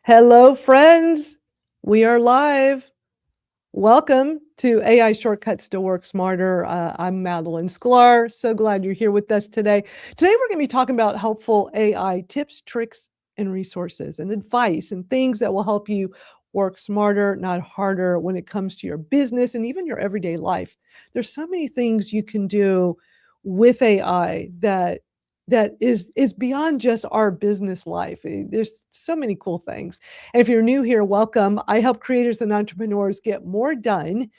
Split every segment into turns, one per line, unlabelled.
Hello, friends. We are live. Welcome to AI Shortcuts to Work Smarter. I'm Madalyn Sklar. So glad you're here with us today. Today, we're going to be talking about helpful AI tips, tricks, and resources and advice and things that will help you work smarter, not harder when it comes to your business and even your everyday life. There's so many things you can do with AI that is beyond just our business life. There's so many cool things. And if you're new here, welcome. I help creators and entrepreneurs get more done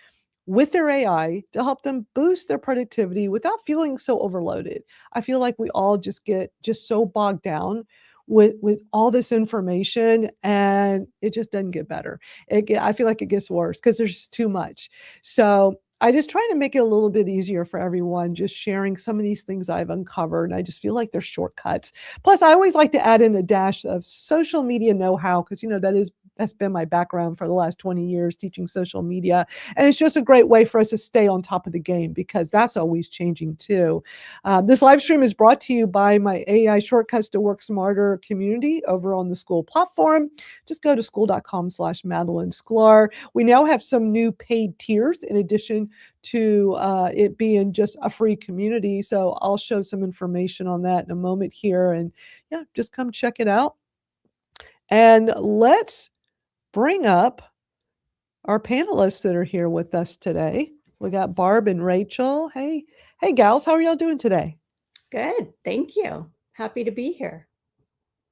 with their AI to help them boost their productivity without feeling so overloaded. I feel like we all just get just so bogged down with all this information, and it just doesn't get better. I feel like it gets worse because there's too much. So I just try to make it a little bit easier for everyone, just sharing some of these things I've uncovered. And I just feel like they're shortcuts. Plus, I always like to add in a dash of social media know-how because that's been my background for the last 20 years, teaching social media. And it's just a great way for us to stay on top of the game because that's always changing too. This live stream is brought to you by my AI Shortcuts to Work Smarter community over on the School platform. Just go to school.com/Madalyn Sklar. We now have some new paid tiers in addition to it being just a free community. So I'll show some information on that in a moment here. And yeah, just come check it out. And let's bring up our panelists that are here with us today. We got Barb and Rachel. Hey, gals, how are y'all doing today?
Good. Thank you. Happy to be here.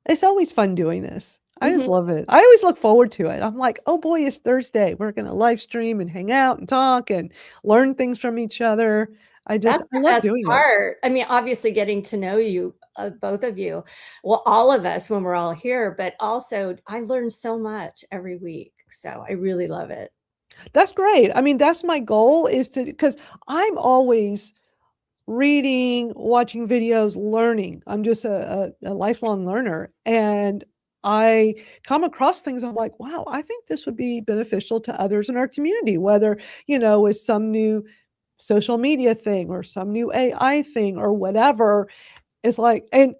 It's always fun doing this. I just
Mhm.
love it. I always look forward to it. I'm like, oh boy, it's Thursday. We're going to live stream and hang out and talk and learn things from each other. I
That's the
love
best
doing it.
part. I mean, obviously getting to know you, both of you, well, all of us when we're all here, but also I learn so much every week. So I really love it.
That's great. I mean, that's my goal is to, because I'm always reading, watching videos, learning. I'm just a lifelong learner. And I come across things, I'm like, wow, I think this would be beneficial to others in our community, whether, with some new social media thing or some new AI thing or whatever. It's like, and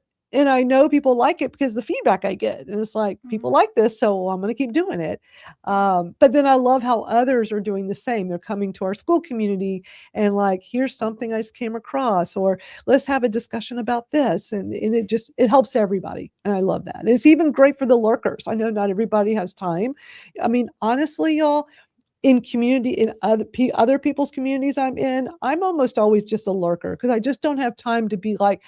I know people like it because the feedback I get, and it's like people
Mhm.
like this, so I'm going to keep doing it. But then I love how others are doing the same. They're coming to our school community and like, here's something I just came across, or let's have a discussion about this, and it helps everybody, and I love that. And it's even great for the lurkers. I know not everybody has time. I mean, honestly, y'all, in other people's communities I'm in, I'm almost always just a lurker because I just don't have time to be like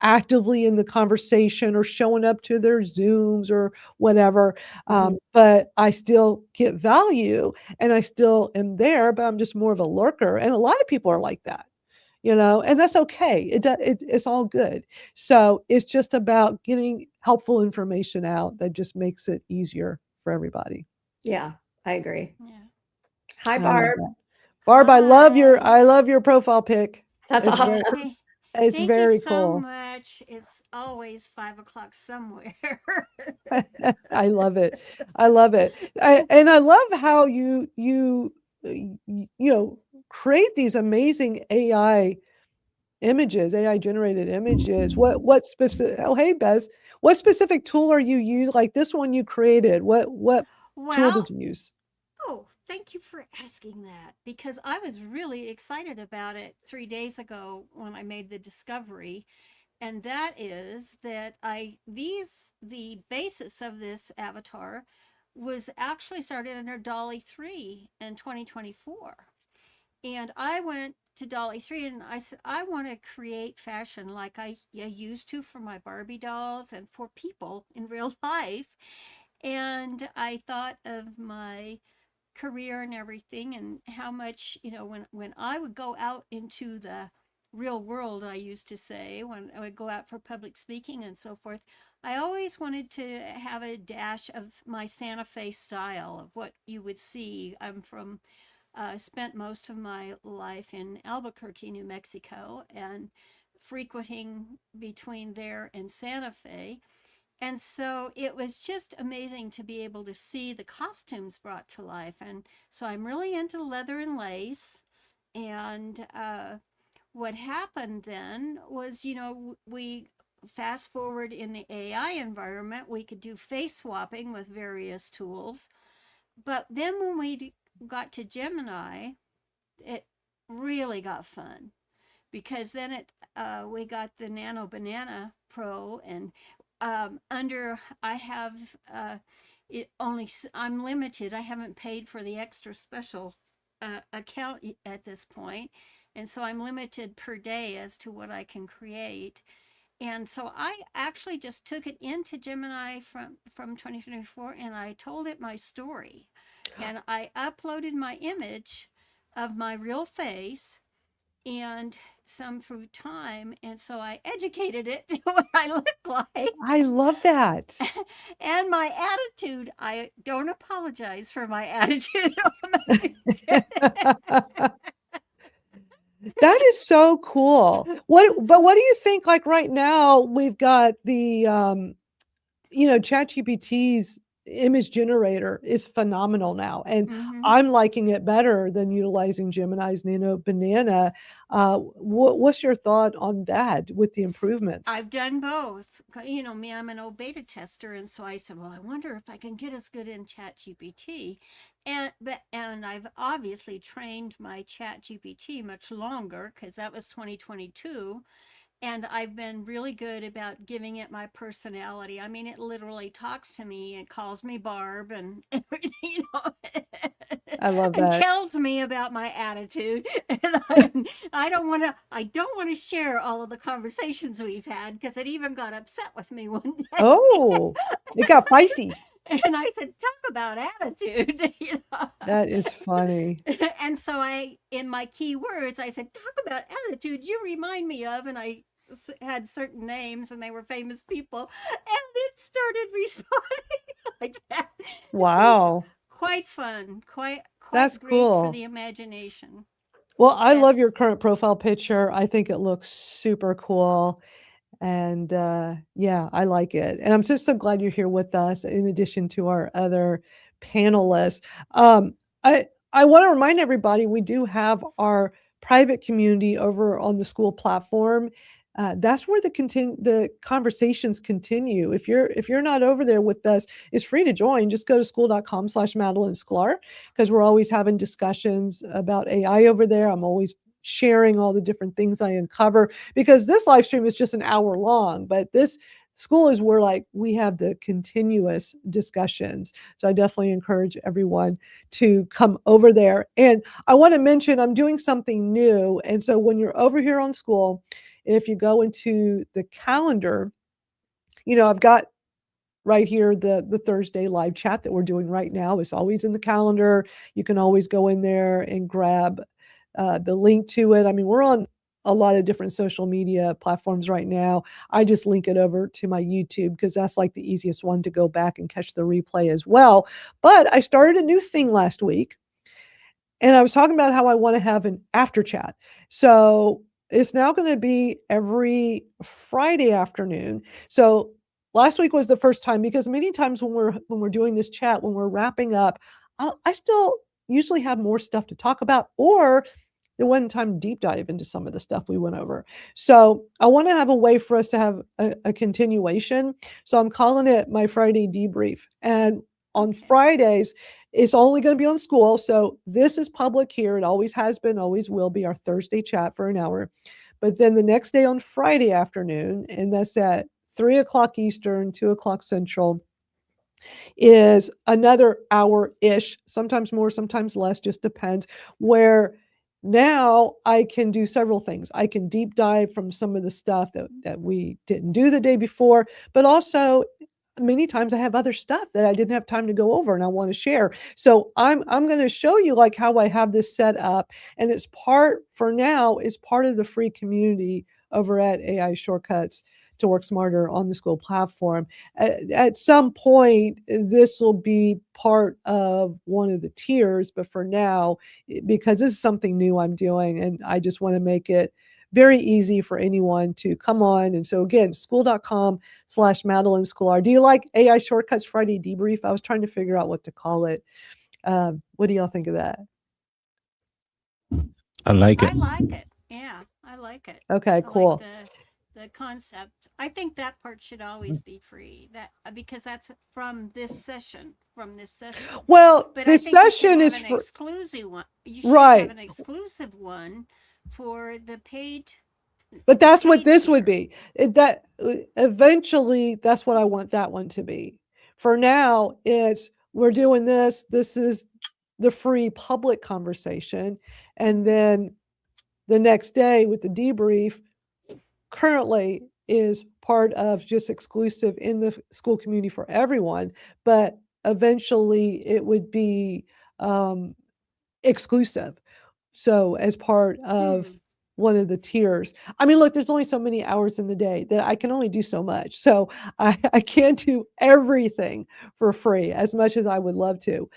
actively in the conversation or showing up to their Zooms or whatever.
Mhm.
But I still get value and I still am there, but I'm just more of a lurker. And a lot of people are like that, and that's okay. It's all good. So it's just about getting helpful information out that just makes it easier for everybody.
Yeah, I agree.
Yeah.
Hi,
And I love
Barb.
that. Barb,
Hi.
I love your profile pic.
That's
It's very
awesome.
Hey,
it's
thank you
very
so
cool.
much. It's always 5 o'clock somewhere.
I love it. I love it. And I love how create these amazing AI generated images. What specific Oh, hey Bez. What specific tool are you use? Like this one you created. What tool did
Well,
you use?
oh, thank you for asking that because I was really excited about it 3 days ago when I made the discovery. And that is that the basis of this avatar was actually started under Dolly 3 in 2024. And I went to Dolly 3 and I said, I want to create fashion like I used to for my Barbie dolls and for people in real life. And I thought of my career and everything and how much, when I would go out into the real world, I used to say, when I would go out for public speaking and so forth, I always wanted to have a dash of my Santa Fe style of what you would see. I'm from spent most of my life in Albuquerque, New Mexico, and frequenting between there and Santa Fe. And so it was just amazing to be able to see the costumes brought to life. And so I'm really into leather and lace. And what happened then was, we fast forward in the AI environment, we could do face swapping with various tools. But then when we got to Gemini, it really got fun because then we got the Nano Banana Pro, and under I have it only, I'm limited. I haven't paid for the extra special account at this point, and so I'm limited per day as to what I can create. And so I actually just took it into Gemini from 2024, and I told it my story, and I uploaded my image of my real face and some through time, and so I educated it what I look like.
I love that.
And my attitude, I don't apologize for my attitude.
That is so cool. But what do you think, like right now we've got the ChatGPT's image generator is phenomenal now, and I'm liking it better than utilizing Gemini's Nano Banana. What's your thought on that with the improvements?
I've done both. Me, I'm an old beta tester, and so I said, well, I wonder if I can get as good in ChatGPT. And I've obviously trained my ChatGPT much longer because that was 2022. And I've been really good about giving it my personality. I mean, it literally talks to me and calls me Barb and
I love
and
that.
tells me about my attitude. And I don't want to share all of the conversations we've had because it even got upset with me one day.
Oh, it got feisty.
And I said, talk about attitude.
That is funny.
And so in my keywords, I said, talk about attitude. You remind me of, and I had certain names and they were famous people, and it started responding like that.
Wow.
Quite fun. Quite
That's
great
cool.
for the imagination.
Well, I love your current profile picture. I think it looks super cool. And yeah, I like it. And I'm just so glad you're here with us in addition to our other panelists. I want to remind everybody we do have our private community over on the school platform. That's where the conversations continue. If you're not over there with us, it's free to join. Just go to school.com/Madalyn Sklar, because we're always having discussions about AI over there. I'm always sharing all the different things I uncover, because this live stream is just an hour long, but this school is where we have the continuous discussions. So I definitely encourage everyone to come over there. And I want to mention I'm doing something new. And so when you're over here on school, if you go into the calendar, I've got right here the Thursday live chat that we're doing right now is always in the calendar. You can always go in there and grab the link to it. I mean, we're on a lot of different social media platforms right now. I just link it over to my YouTube because that's the easiest one to go back and catch the replay as well. But I started a new thing last week, and I was talking about how I want to have an after chat. So it's now going to be every Friday afternoon. So last week was the first time, because many times when we're doing this chat, when we're wrapping up, I still usually have more stuff to talk about, or there wasn't time to deep dive into some of the stuff we went over. So I want to have a way for us to have a continuation. So I'm calling it my Friday debrief. And on Fridays, it's only going to be on school. So this is public here. It always has been, always will be, our Thursday chat for an hour. But then the next day on Friday afternoon, and that's at 3:00 Eastern, 2:00 Central, is another hour-ish, sometimes more, sometimes less, just depends, where now I can do several things. I can deep dive from some of the stuff that we didn't do the day before, but also many times I have other stuff that I didn't have time to go over and I want to share. So I'm going to show you how I have this set up, and it's part of the free community over at AI Shortcuts to Work Smarter on the school platform. At some point, this will be part of one of the tiers, but for now, because this is something new I'm doing, and I just want to make it very easy for anyone to come on. And so again, school.com/Madalyn Sklar. Do you like AI Shortcuts Friday Debrief? I was trying to figure out what to call it. What do y'all think of that?
I like it.
I like it. Yeah, I like it.
Okay, cool.
the concept. I think that part should always be free. That because that's from this session,
Well,
But I
this
think you should
session
have
is
an
for
exclusive one. You should have
right.
an exclusive one for the
But that's what this would
tier.
be. That eventually, that's what I want that one to be. For now, it's we're doing this. This is the free public conversation, and then the next day with the debrief. Currently, is part of just exclusive in the school community for everyone, but eventually it would be exclusive. So as part of
Hmm.
one of the tiers. I mean, look, there's only so many hours in the day that I can only do so much. So I can't do everything for free as much as I would love to.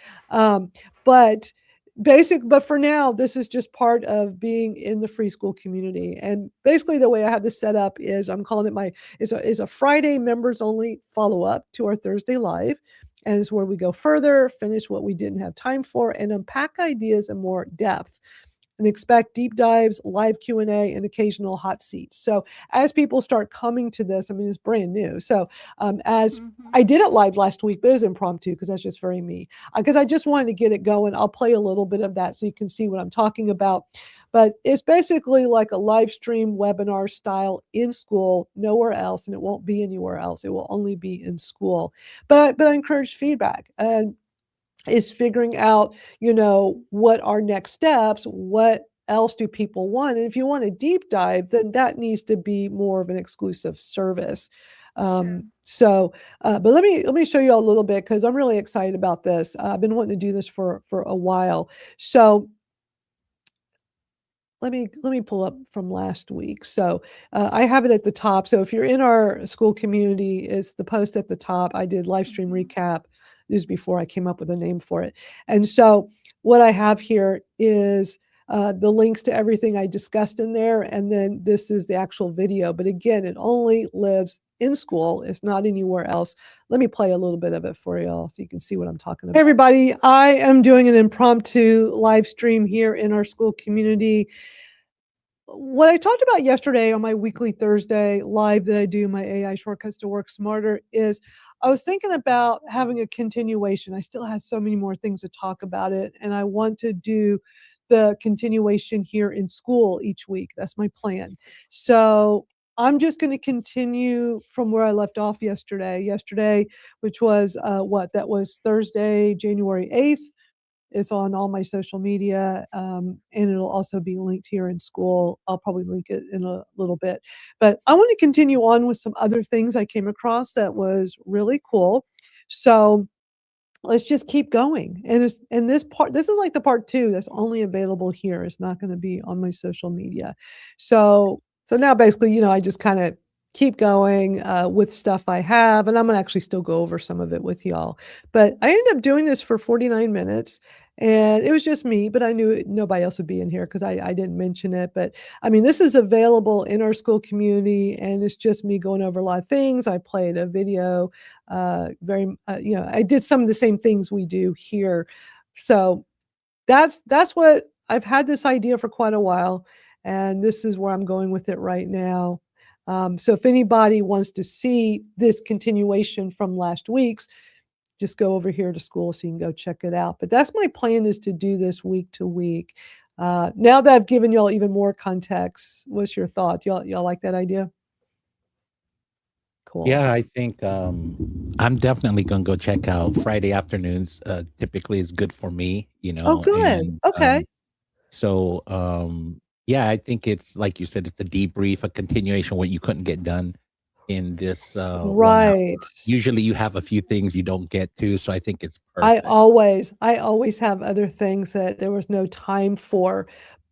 But but for now, this is just part of being in the free school community. And basically the way I have this set up is I'm calling it is a Friday members only follow up to our Thursday live. And it's where we go further, finish what we didn't have time for, and unpack ideas in more depth, and expect deep dives, live Q&A, and occasional hot seats. So as people start coming to this, I mean, it's brand new. So as
Mm-hmm.
I did it live last week, but it was impromptu because that's just very me. Because I just wanted to get it going. I'll play a little bit of that so you can see what I'm talking about. But it's basically like a live stream webinar style in school, nowhere else, and it won't be anywhere else. It will only be in school. But I encourage feedback. And is figuring out, what are next steps, what else do people want? And if you want a deep dive, then that needs to be more of an exclusive service.
Sure.
But let me show you a little bit because I'm really excited about this. I've been wanting to do this for a while. So let me pull up from last week. So I have it at the top. So if you're in our school community, it's the post at the top. I did live stream
Mm-hmm.
recap. This is before I came up with a name for it. And so what I have here is the links to everything I discussed in there. And then this is the actual video. But again, it only lives in school. It's not anywhere else. Let me play a little bit of it for y'all so you can see what I'm talking about. Hey, everybody, I am doing an impromptu live stream here in our school community. What I talked about yesterday on my weekly Thursday live that I do, my AI shortcuts to work smarter, is I was thinking about having a continuation. I still have so many more things to talk about it, and I want to do the continuation here in school each week. That's my plan. So I'm just going to continue from where I left off yesterday. Yesterday, which was that was Thursday, January 8th. It's on all my social media, and it'll also be linked here in school. I'll probably link it in a little bit. But I want to continue on with some other things I came across that was really cool. So let's just keep going. And this is like the part 2 that's only available here. It's not going to be on my social media. So now basically, I just kind of keep going with stuff I have, and I'm gonna actually still go over some of it with y'all. But I ended up doing this for 49 minutes. And it was just me, but I knew nobody else would be in here because I didn't mention it. But I mean, this is available in our school community, and it's just me going over a lot of things. I played a video, I did some of the same things we do here. So that's what I've had this idea for quite a while, and this is where I'm going with it right now. So if anybody wants to see this continuation from last week's, just go over here to school so you can go check it out. But that's my plan, is to do this week to week. Now that I've given y'all even more context, what's your thought? Y'all like that idea? Cool.
Yeah, I think I'm definitely gonna go check out Friday afternoons. Typically is good for me,
Oh, good.
and
Okay.
yeah, I think it's like you said, it's a debrief, a continuation what you couldn't get done in this 1 hour.
Right.
Usually you have a few things you don't get to, so I think it's
I
perfect.
always have other things that there was no time for.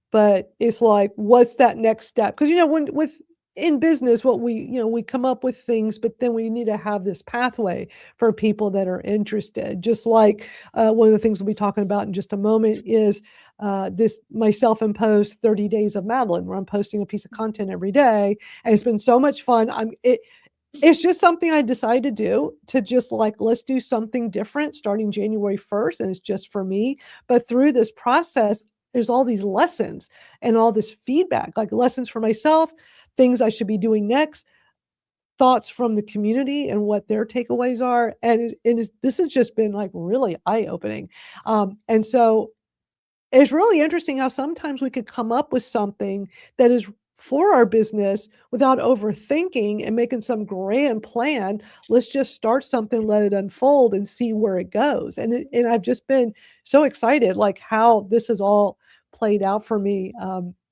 But it's like, what's that next step? Because when with in business, what we come up with things, but then we need to have this pathway for people that are interested. Just like one of the things we'll be talking about in just a moment is this my self-imposed 30 days of Madalyn, where I'm posting a piece of content every day, and it's been so much fun. It's just something I decided to do, to just like, let's do something different starting January 1st. And it's just for me. But through this process, there's all these lessons and all this feedback, like lessons for myself, things I should be doing next, thoughts from the community and what their takeaways are. And this has just been like really eye-opening. And so it's really interesting how sometimes we could come up with something that is for our business without overthinking and making some grand plan. Let's just start something, let it unfold, and see where it goes. And I've just been so excited, like how this has all played out for me.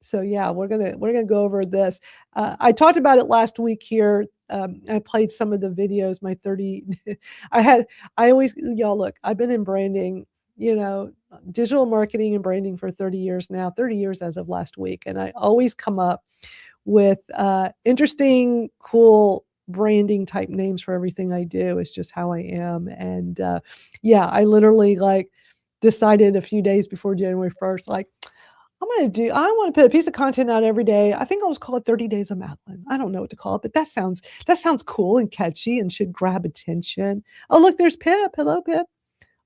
So yeah, we're gonna go over this. I talked about it last week here. I played some of the videos. My 30, I always, y'all look. I've been in branding, digital marketing and branding for 30 years now, 30 years as of last week. And I always come up with interesting, cool branding type names for everything I do. It's just how I am. And yeah, I literally decided a few days before January 1st, I want to put a piece of content out every day. I think I'll just call it 30 Days of Madalyn. I don't know what to call it, but that sounds cool and catchy and should grab attention. Oh, look, there's Pip. Hello, Pip.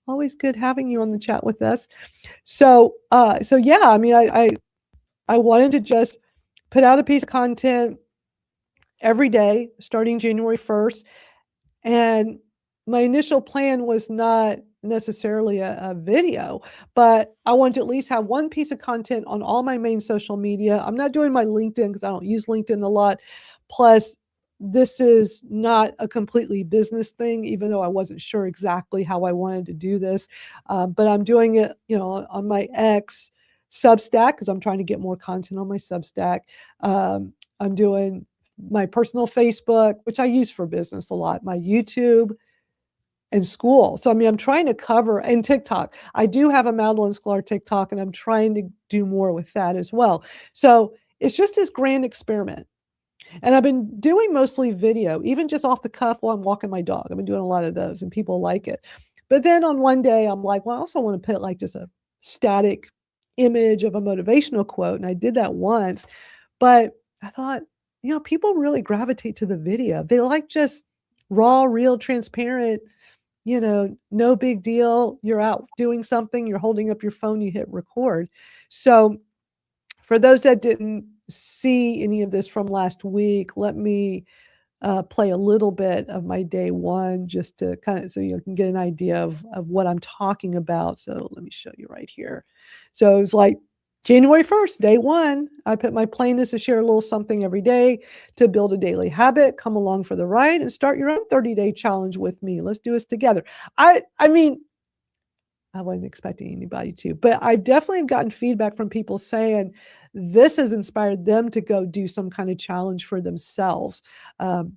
Always good having you on the chat with us. So yeah, I mean, I wanted to just put out a piece of content every day starting January 1st. And my initial plan was not necessarily a video, but I wanted to at least have one piece of content on all my main social media. I'm not doing my LinkedIn because I don't use LinkedIn a lot. Plus, this is not a completely business thing, even though I wasn't sure exactly how I wanted to do this. But I'm doing it, on my X Substack because I'm trying to get more content on my Substack. I'm doing my personal Facebook, which I use for business a lot, my YouTube, and school. So, I mean, I'm trying to cover, and TikTok. I do have a Madalyn Sklar TikTok, and I'm trying to do more with that as well. So it's just this grand experiment. And I've been doing mostly video, even just off the cuff while I'm walking my dog. I've been doing a lot of those, and people like it. But then on one day, I'm like, well, I also want to put just a static image of a motivational quote. And I did that once, but I thought, people really gravitate to the video. They like just raw, real, transparent, no big deal. You're out doing something, you're holding up your phone, you hit record. So for those that didn't see any of this from last week, let me play a little bit of my day one just to so you can get an idea of what I'm talking about. So let me show you right here. So it's like January 1st, day one. I put my plan is to share a little something every day to build a daily habit. Come along for the ride and start your own 30-day challenge with me. Let's do this together. I mean, I wasn't expecting anybody to, but I've definitely gotten feedback from people saying this has inspired them to go do some kind of challenge for themselves.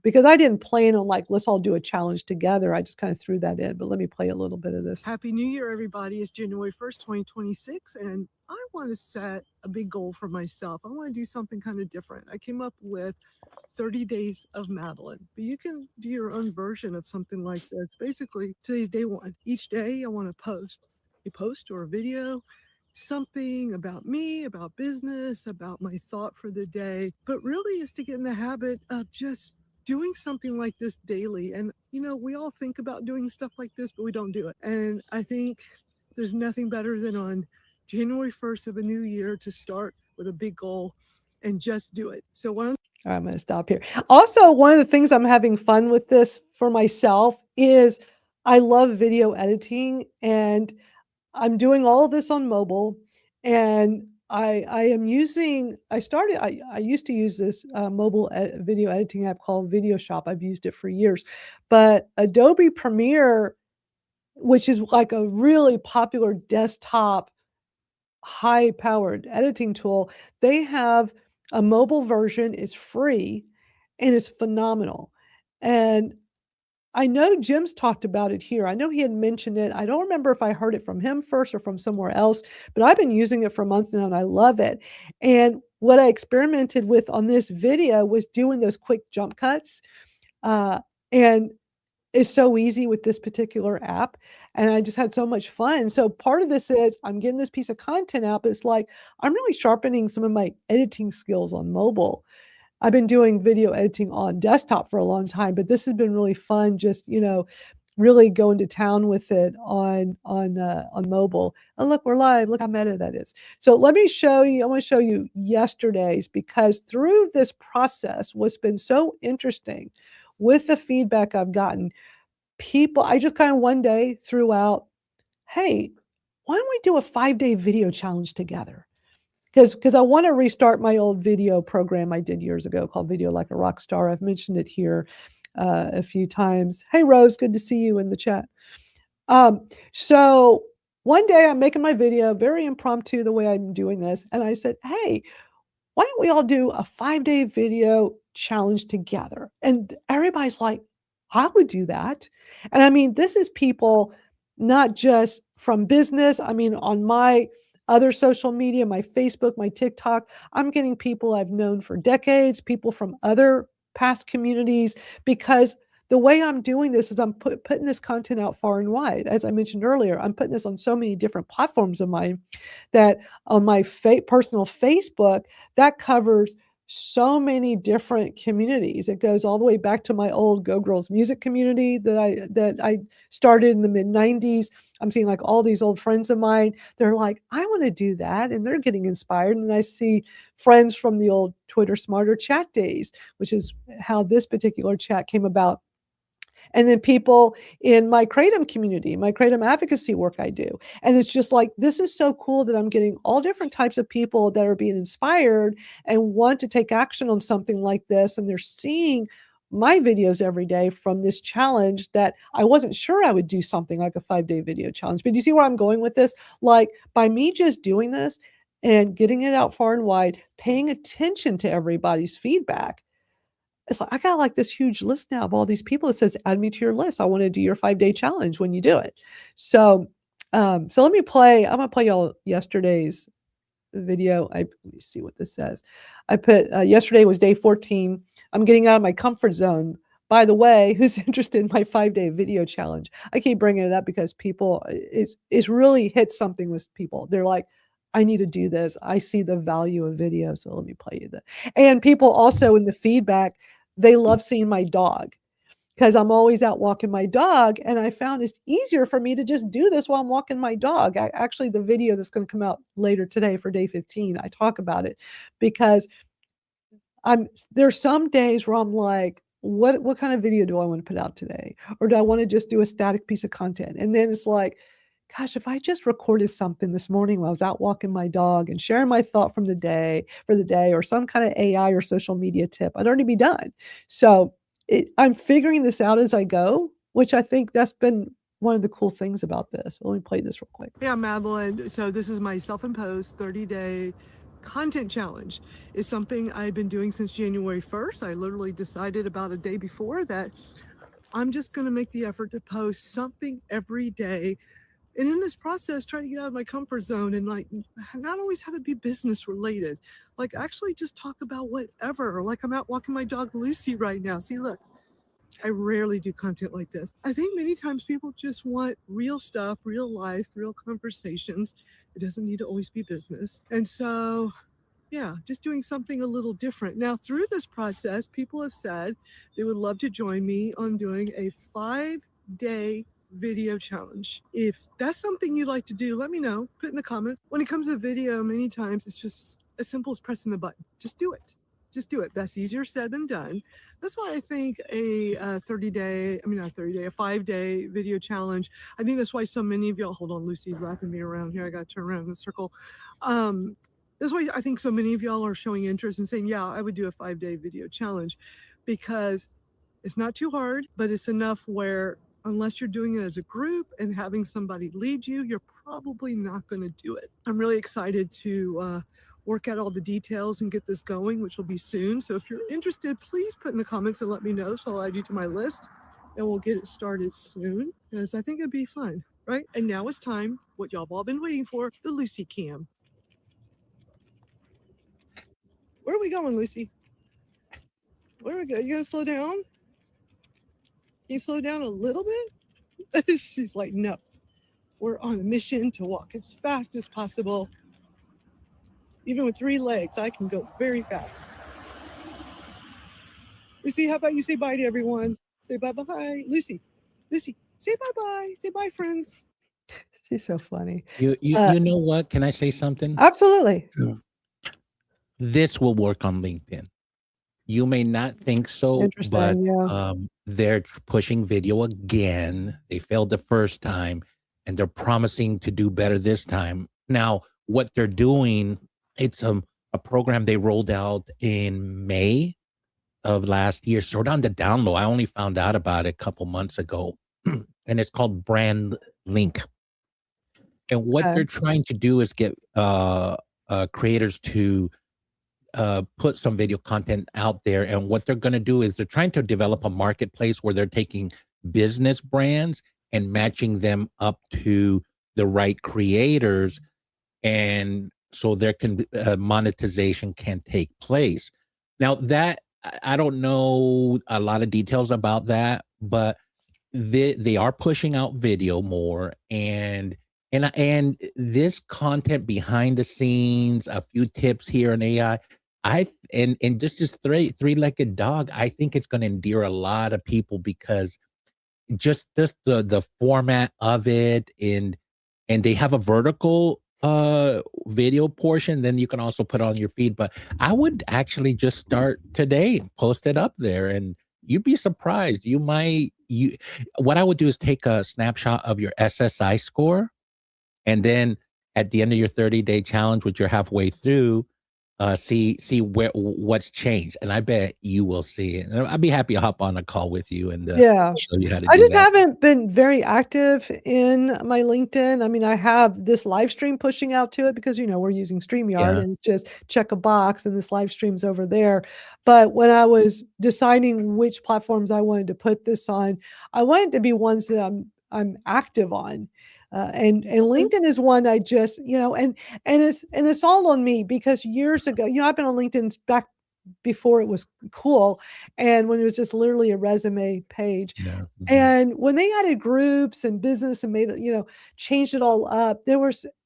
Because I didn't plan on let's all do a challenge together. I just kind of threw that in, but let me play a little bit of this. Happy New Year, everybody. It's January 1st, 2026. And I want to set a big goal for myself. I want to do something kind of different. I came up with 30 Days of Madalyn, but you can do your own version of something like this. Basically, today's day one. Each day I want to post a post or a video, something about me, about business, about my thought for the day, but really is to get in the habit of just doing something like this daily. And, we all think about doing stuff like this, but we don't do it. And I think there's nothing better than on January 1st of a new year to start with a big goal and just do it. So all right, I'm going to stop here. Also, one of the things I'm having fun with this for myself is I love video editing, and I'm doing all of this on mobile, and I used to use this mobile video editing app called Video Shop. I've used it for years, but Adobe Premiere, which is like a really popular desktop high-powered editing tool, they have a mobile version. It's free and it's phenomenal. And I know Jim's talked about it here. I know he had mentioned it. I don't remember if I heard it from him first or from somewhere else, but I've been using it for months now and I love it. And what I experimented with on this video was doing those quick jump cuts. And it's so easy with this particular app. And I just had so much fun. So part of this is I'm getting this piece of content out, but it's like I'm really sharpening some of my editing skills on mobile. I've been doing video editing on desktop for a long time, but this has been really fun, just, really going to town with it on mobile. And look, we're live. Look how meta that is. So let me show you. I want to show you yesterday's, because through this process, what's been so interesting with the feedback I've gotten, people, I just kind of one day threw out, hey, why don't we do a 5-day video challenge together? Because I want to restart my old video program I did years ago called Video Like a Rock Star. I've mentioned it here a few times. Hey, Rose, good to see you in the chat. So one day I'm making my video, very impromptu the way I'm doing this. And I said, hey, why don't we all do a 5-day video challenge together? And everybody's like, I would do that. And I mean, this is people not just from business. I mean, on my other social media, my Facebook, my TikTok, I'm getting people I've known for decades, people from other past communities, because the way I'm doing this is I'm putting this content out far and wide. As I mentioned earlier, I'm putting this on so many different platforms of mine that on my personal Facebook, that covers so many different communities. It goes all the way back to my old Go Girls music community that I started in the mid 90s. I'm seeing like all these old friends of mine. They're like, I want to do that. And they're getting inspired. And I see friends from the old Twitter Smarter chat days, which is how this particular chat came about. And then people in my Kratom community, my Kratom advocacy work I do. And it's just like, this is so cool that I'm getting all different types of people that are being inspired and want to take action on something like this. And they're seeing my videos every day from this challenge that I wasn't sure I would do something like a 5-day video challenge. But you see where I'm going with this? Like, by me just doing this and getting it out far and wide, paying attention to everybody's feedback, it's like I got like this huge list now of all these people that says, add me to your list. I want to do your 5-day challenge when you do it. So so let me play. I'm gonna play y'all yesterday's video. Let me see what this says. I put yesterday was day 14. I'm getting out of my comfort zone. By the way, who's interested in my 5-day video challenge? I keep bringing it up because people, it's really hit something with people. They're like, I need to do this. I see the value of video. So let me play you that. And people also in the feedback, they love seeing my dog, because I'm always out walking my dog. And I found it's easier for me to just do this while I'm walking my dog. Actually, the video that's going to come out later today for day 15, I talk about it, because there's some days where I'm like, what kind of video do I want to put out today? Or do I want to just do a static piece of content? And then it's like, gosh, if I just recorded something this morning while I was out walking my dog and sharing my thought from the day for the day, or some kind of AI or social media tip, I'd already be done. So I'm figuring this out as I go, which I think that's been one of the cool things about this. Let me play this real quick. Yeah, Madalyn. So this is my self-imposed 30-day content challenge. It's something I've been doing since January 1st. I literally decided about a day before that I'm just going to make the effort to post something every day. And in this process, try to get out of my comfort zone and like not always have it be business related. Like actually just talk about whatever. Like I'm out walking my dog Lucy right now. See, look, I rarely do content like this. I think many times people just want real stuff, real life, real conversations. It doesn't need to always be business. And so, yeah, just doing something a little different. Now, through this process, people have said they would love to join me on doing a 5-day video challenge. If that's something you'd like to do, let me know. Put in the comments. When it comes to video, many times it's just as simple as pressing the button. Just do it. Just do it. That's easier said than done. That's why I think a 5-day video challenge. I think that's why so many of y'all, hold on, Lucy's wrapping me around here. I got to turn around in a circle. That's why I think so many of y'all are showing interest and saying, yeah, I would do a 5-day video challenge, because it's not too hard, but it's enough where unless you're doing it as a group and having somebody lead you, you're probably not going to do it. I'm really excited to work out all the details and get this going, which will be soon. So if you're interested, please put in the comments and let me know, so I'll add you to my list and we'll get it started soon, because I think it'd be fun, right? And now it's time, what y'all have all been waiting for, the Lucy Cam. Where are we going, Lucy? Where are we going? You gonna slow down? Can you slow down a little bit? She's like, no. We're on a mission to walk as fast as possible. Even with 3 legs, I can go very fast. Lucy, how about you say bye to everyone? Say bye-bye. Lucy, Lucy, Say bye-bye. Say bye, friends. She's so funny.
You know what? Can I say something?
Absolutely.
This will work on LinkedIn. You may not think so, but
Interesting. Yeah.
they're pushing video again. They failed the first time, and they're promising to do better this time. Now, what they're doing, it's a program they rolled out in May of last year, sort of on the down low. I only found out about it a couple months ago, and it's called Brand Link. And what
Okay.
they're trying to do is get creators to put some video content out there. And what they're going to do is they're trying to develop a marketplace where they're taking business brands and matching them up to the right creators. And so there can monetization can take place. Now that I don't know a lot of details about that, but they are pushing out video more and this content behind the scenes, a few tips here in AI. And just this three-legged dog, I think it's going to endear a lot of people because just this the format of it and they have a vertical video portion, then you can also put on your feed. But I would actually just start today, post it up there, and you'd be surprised. You what I would do is take a snapshot of your SSI score, and then at the end of your 30-day challenge, which you're halfway through, see what's changed, and I bet you will see it. And I'd be happy to hop on a call with you and
Yeah.
show you how to
I
do
just
that.
haven't been very active in my LinkedIn. I mean, I have this live stream pushing out to it because, we're using StreamYard
Yeah.
and it's just check a box and this live stream's over there. But when I was deciding which platforms I wanted to put this on, I wanted to be ones that I'm active on. And LinkedIn is one I just, and it's all on me because years ago, I've been on LinkedIn back before it was cool and when it was just literally a resume page.
Yeah.
And when they added groups and business and made it, changed it all up, the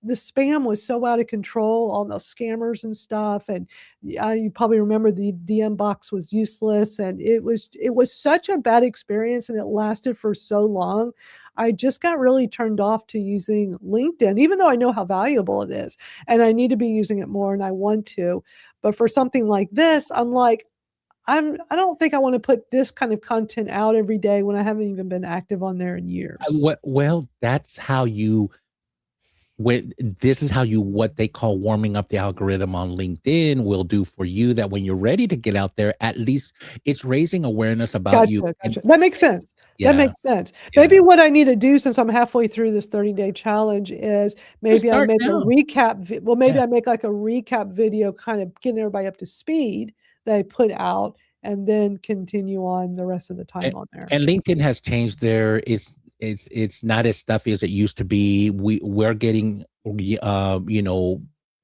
spam was so out of control, all those scammers and stuff. And you probably remember the DM box was useless. And it was such a bad experience and it lasted for so long. I just got really turned off to using LinkedIn, even though I know how valuable it is and I need to be using it more and I want to. But for something like this, I'm like, I don't think I want to put this kind of content out every day when I haven't even been active on there in years.
Well, that's how this is how what they call warming up the algorithm on LinkedIn will do for you, that when you're ready to get out there, at least it's raising awareness about you.
Gotcha. That makes sense.
Yeah.
That makes sense.
Yeah.
Maybe what I need to do since I'm halfway through this 30-day challenge is maybe I
start
make
now.
a recap. Well, maybe
Yeah.
I make like a recap video, kind of getting everybody up to speed that I put out, and then continue on the rest of the time on there.
And LinkedIn has changed it's not as stuffy as it used to be. We're getting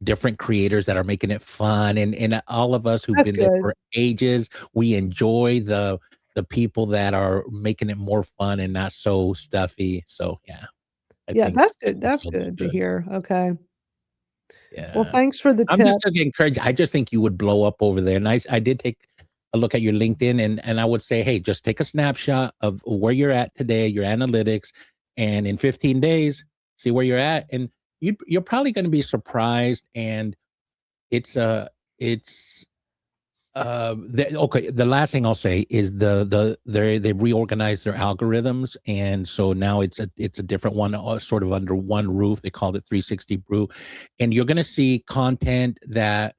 different creators that are making it fun, and all of us who've
That's
been there
good.
for ages, we enjoy the people that are making it more fun and not so stuffy. So yeah. I think
That's good. That's
it'll do
good to hear. Okay.
Yeah.
Well, thanks for the
I'm
tip.
just gonna encourage. I just think you would blow up over there. And I did take a look at your LinkedIn, and I would say, hey, just take a snapshot of where you're at today, your analytics, and in 15 days, see where you're at, and you're probably going to be surprised. And it's okay. The last thing I'll say is they've reorganized their algorithms, and so now it's a different one, sort of under one roof. They called it 360 Brew, and you're going to see content that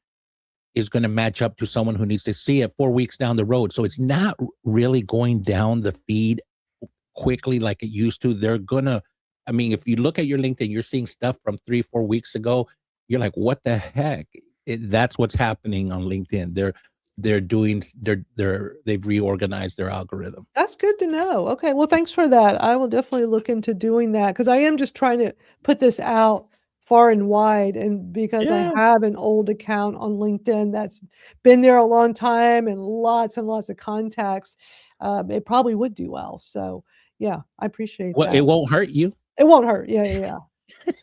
is going to match up to someone who needs to see it 4 weeks down the road. So it's not really going down the feed quickly like it used to. I mean, if you look at your LinkedIn, you're seeing stuff from 3-4 weeks ago. You're like, what the heck? That's what's happening on LinkedIn. They've reorganized their algorithm.
That's good to know. Okay. Well, thanks for that. I will definitely look into doing that because I am just trying to put this out far and wide. And because I have an old account on LinkedIn that's been there a long time and lots of contacts, it probably would do well. So yeah, I appreciate
Well,
that.
it won't hurt you.
It won't hurt. Yeah.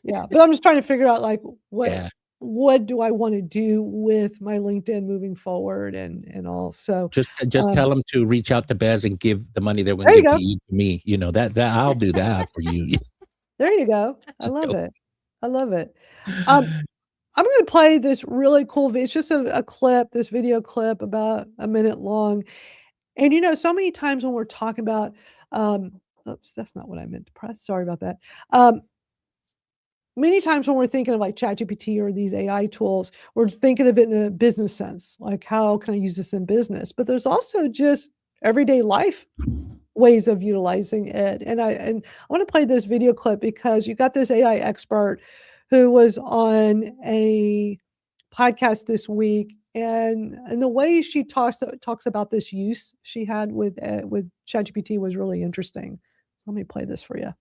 But I'm just trying to figure out like what what do I want to do with my LinkedIn moving forward and all. So
Just tell them to reach out to Bez and give the money they're going
there
to
you
give to
go.
you, to me. You know, that I'll do that for you.
There you go. I
Just
love
joke.
it. I love it. Um, I'm going to play this really cool. It's just a clip, this video clip about a minute long. And so many times when we're talking about, oops, that's not what I meant to press. Sorry about that. Many times when we're thinking of like ChatGPT or these AI tools, we're thinking of it in a business sense, like how can I use this in business? But there's also just everyday life ways of utilizing it. And I want to play this video clip because you got this AI expert who was on a podcast this week, and the way she talks about this use she had with ChatGPT was really interesting. Let me play this for you.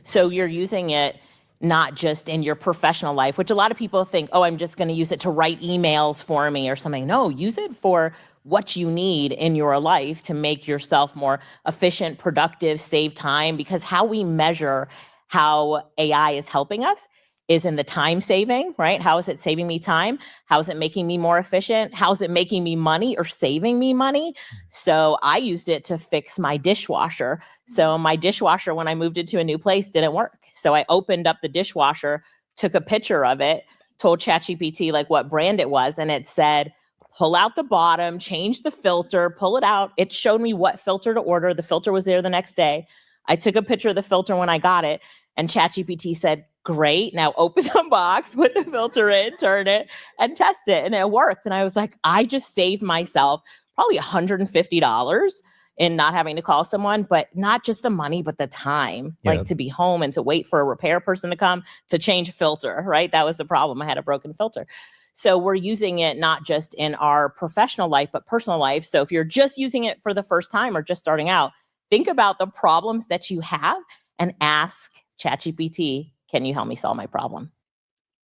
So you're using it not just in your professional life, which a lot of people think, oh, I'm just going to use it to write emails for me or something. No, use it for what you need in your life to make yourself more efficient, productive, save time, because how we measure how AI is helping us is in the time saving, right? How is it saving me time? How is it making me more efficient? How is it making me money or saving me money? So I used it to fix my dishwasher. So my dishwasher, when I moved it to a new place, didn't work. So I opened up the dishwasher, took a picture of it, told ChatGPT like what brand it was, and it said, pull out the bottom, change the filter, pull it out. It showed me what filter to order. The filter was there the next day. I took a picture of the filter when I got it, and ChatGPT said, great, now open the box, put the filter in, turn it, and test it. And it worked. And I was like, I just saved myself probably $150 in not having to call someone, but not just the money, but the time,
Yeah.
like to be home and to wait for a repair person to come to change a filter, right? That was the problem. I had a broken filter. So we're using it not just in our professional life, but personal life. So if you're just using it for the first time or just starting out, think about the problems that you have and ask ChatGPT, can you help me solve my problem?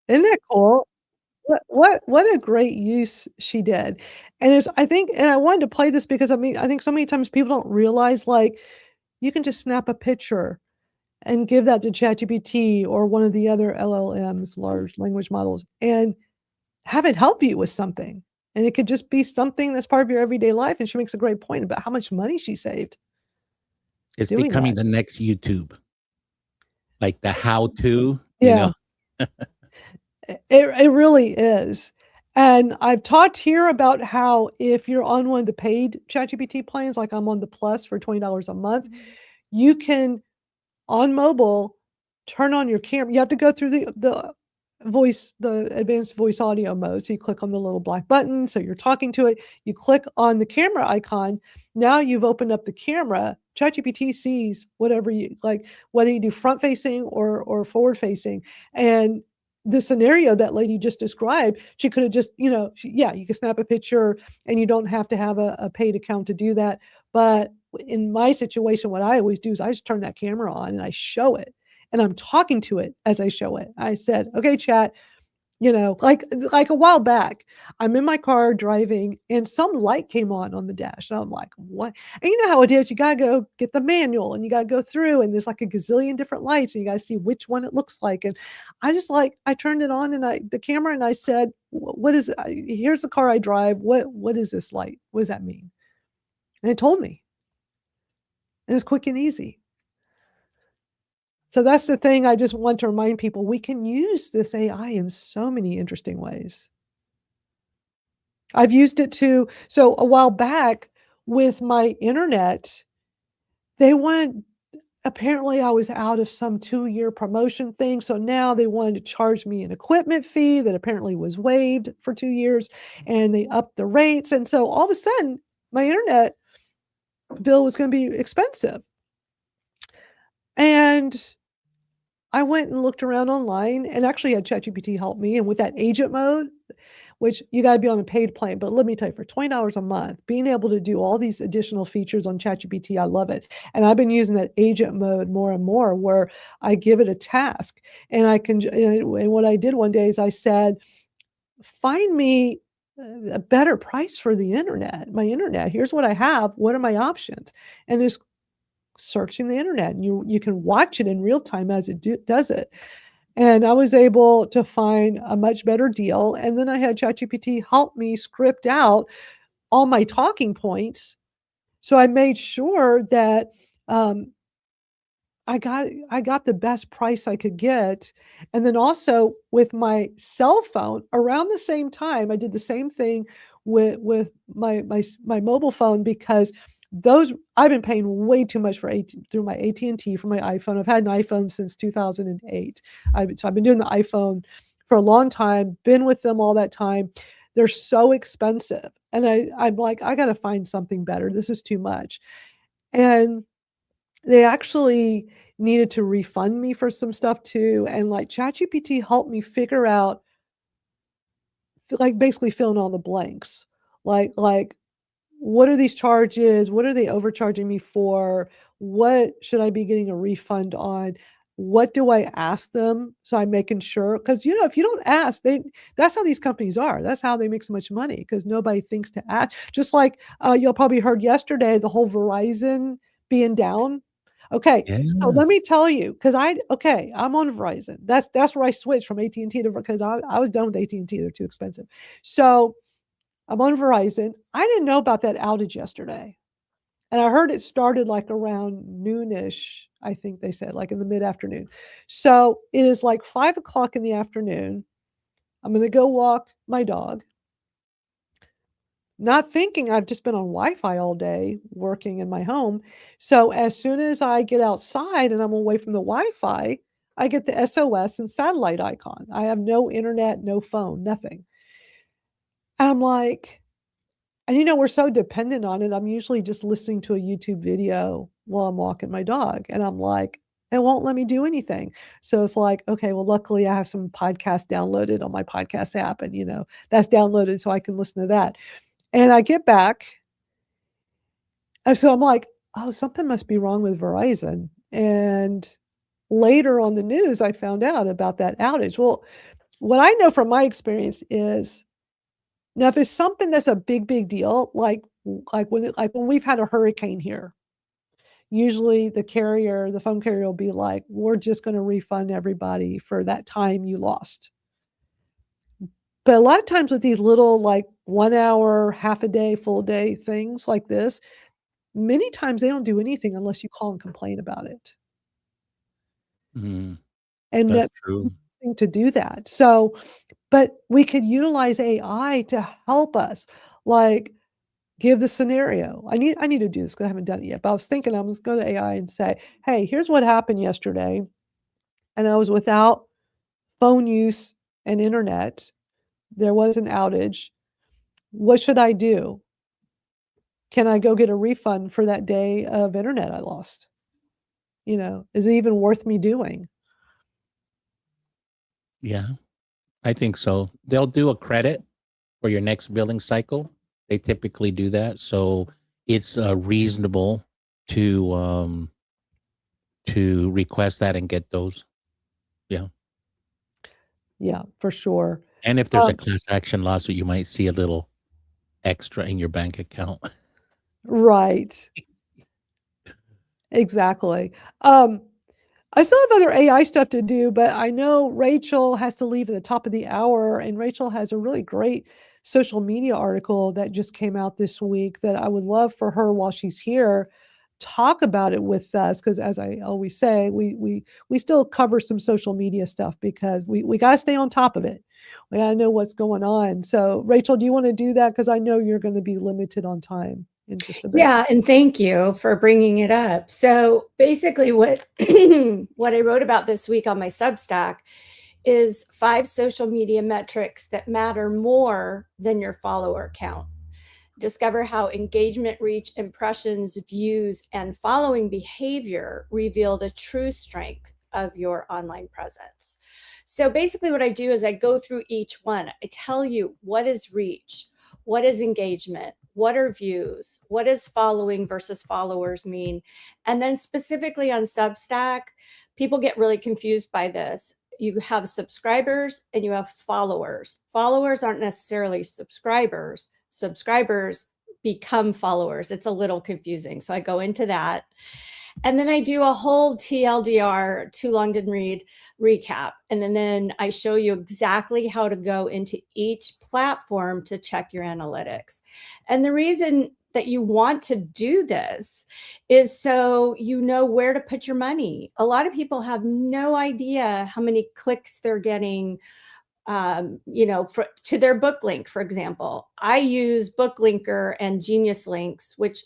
Isn't that cool? What a great use she did. And I think, and I wanted to play this because I think so many times people don't realize like you can just snap a picture and give that to ChatGPT or one of the other LLMs, large language models, and have it help you with something. And it could just be something that's part of your everyday life. And she makes a great point about how much money she saved.
It's
doing
becoming
that.
the next YouTube, like the how-to.
Yeah. It really is. And I've talked here about how if you're on one of the paid ChatGPT plans, like I'm on the Plus for $20 a month, you can, on mobile, turn on your camera. You have to go through the advanced voice audio mode. So you click on the little black button. So you're talking to it. You click on the camera icon. Now you've opened up the camera. ChatGPT sees whatever you like, whether you do front facing or forward facing. And the scenario that lady just described, she could have just, you can snap a picture and you don't have to have a paid account to do that. But in my situation, what I always do is I just turn that camera on and I show it. And I'm talking to it as I show it. I said, okay, chat, like a while back, I'm in my car driving and some light came on the dash. And I'm like, what? And you know how it is. You got to go get the manual and you got to go through and there's like a gazillion different lights and you got to see which one it looks like. And I turned it on and the camera and I said, what is it? Here's the car I drive. What is this light? What does that mean? And it told me. And it's quick and easy. So that's the thing I just want to remind people, we can use this AI in so many interesting ways. I've used it so a while back with my internet, apparently I was out of some 2-year promotion thing. So now they wanted to charge me an equipment fee that apparently was waived for 2 years and they upped the rates. And so all of a sudden my internet bill was going to be expensive. And I went and looked around online and actually had ChatGPT help me. And with that agent mode, which you got to be on a paid plan, but let me tell you, for $20 a month, being able to do all these additional features on ChatGPT, I love it. And I've been using that agent mode more and more where I give it a task and and what I did one day is I said, find me a better price for my internet. Here's what I have. What are my options? And it's searching the internet and you can watch it in real time as it does it. And I was able to find a much better deal. And then I had ChatGPT help me script out all my talking points. So I made sure that um, I got the best price I could get. And then also with my cell phone around the same time, I did the same thing with my mobile phone because those I've been paying way too much for through my AT&T for my iPhone. I've had an iPhone since 2008. So I've been doing the iPhone for a long time, been with them all that time. They're so expensive. And I'm like, I got to find something better. This is too much. And they actually needed to refund me for some stuff too, and, like, ChatGPT helped me figure out, like, basically fill in all the blanks. Like, what are these charges? What are they overcharging me for? What should I be getting a refund on? What do I ask them? So I'm making sure, because if you don't ask, that's how these companies are. That's how they make so much money because nobody thinks to ask. Just like, you'll probably heard yesterday, the whole Verizon being down. Okay, so let me
Yes.
tell you, because I'm on Verizon. That's where I switched from AT&T to, because I was done with AT&T. They're too expensive. So I'm on Verizon. I didn't know about that outage yesterday. And I heard it started like around noonish, I think they said, like in the mid-afternoon. So it is like 5 o'clock in the afternoon. I'm going to go walk my dog, not thinking I've just been on Wi-Fi all day working in my home. So as soon as I get outside and I'm away from the Wi-Fi, I get the SOS and satellite icon. I have no internet, no phone, nothing. And I'm like, and we're so dependent on it. I'm usually just listening to a YouTube video while I'm walking my dog. And I'm like, it won't let me do anything. So it's like, okay, well, luckily I have some podcasts downloaded on my podcast app, and that's downloaded so I can listen to that. And I get back. And so I'm like, oh, something must be wrong with Verizon. And later on the news, I found out about that outage. Well, what I know from my experience is, now, if it's something that's a big, big deal, like when we've had a hurricane here, usually the phone carrier will be like, "We're just gonna refund everybody for that time you lost." But a lot of times with these little, like, 1 hour, half a day, full day things like this, many times they don't do anything unless you call and complain about it.
Mm,
And
that's
that
true.
to do that. So, but we could utilize AI to help us, like, give the scenario. I need to do this because I haven't done it yet, but I was thinking I was go to AI and say, "Hey, here's what happened yesterday, and I was without phone use and internet. There was an outage. What should I do? Can I go get a refund for that day of internet I lost? Is it even worth me doing?"
Yeah, I think so. They'll do a credit for your next billing cycle. They typically do that, so it's reasonable to request that and get those. Yeah,
Yeah, for sure.
and if there's a
Um,
class action lawsuit, you might see a little extra in your bank account.
right. Exactly. Um, I still have other AI stuff to do, but I know Rachel has to leave at the top of the hour, and Rachel has a really great social media article that just came out this week that I would love for her, while she's here, talk about it with us, because as I always say, we still cover some social media stuff because we got to stay on top of it. We got to know what's going on. So Rachel, do you want to do that? Because I know you're going to be limited on time in just a bit.
Yeah, and thank you for bringing it up. So basically what what I wrote about this week on my Substack is 5 social media metrics that matter more than your follower count. Discover how engagement, reach, impressions, views, and following behavior reveal the true strength of your online presence. So basically what I do is I go through each one. I tell you what is reach, what is engagement, what are views, what does following versus followers mean? And then specifically on Substack, people get really confused by this. You have subscribers and you have followers. Followers aren't necessarily subscribers. Subscribers become followers. It's a little confusing. So I go into that. And then I do a whole TLDR, too long didn't read, recap. And then I show you exactly how to go into each platform to check your analytics. And the reason that you want to do this is so you know where to put your money. A lot of people have no idea how many clicks they're getting, to their book link, for example. I use Booklinker and Genius Links, which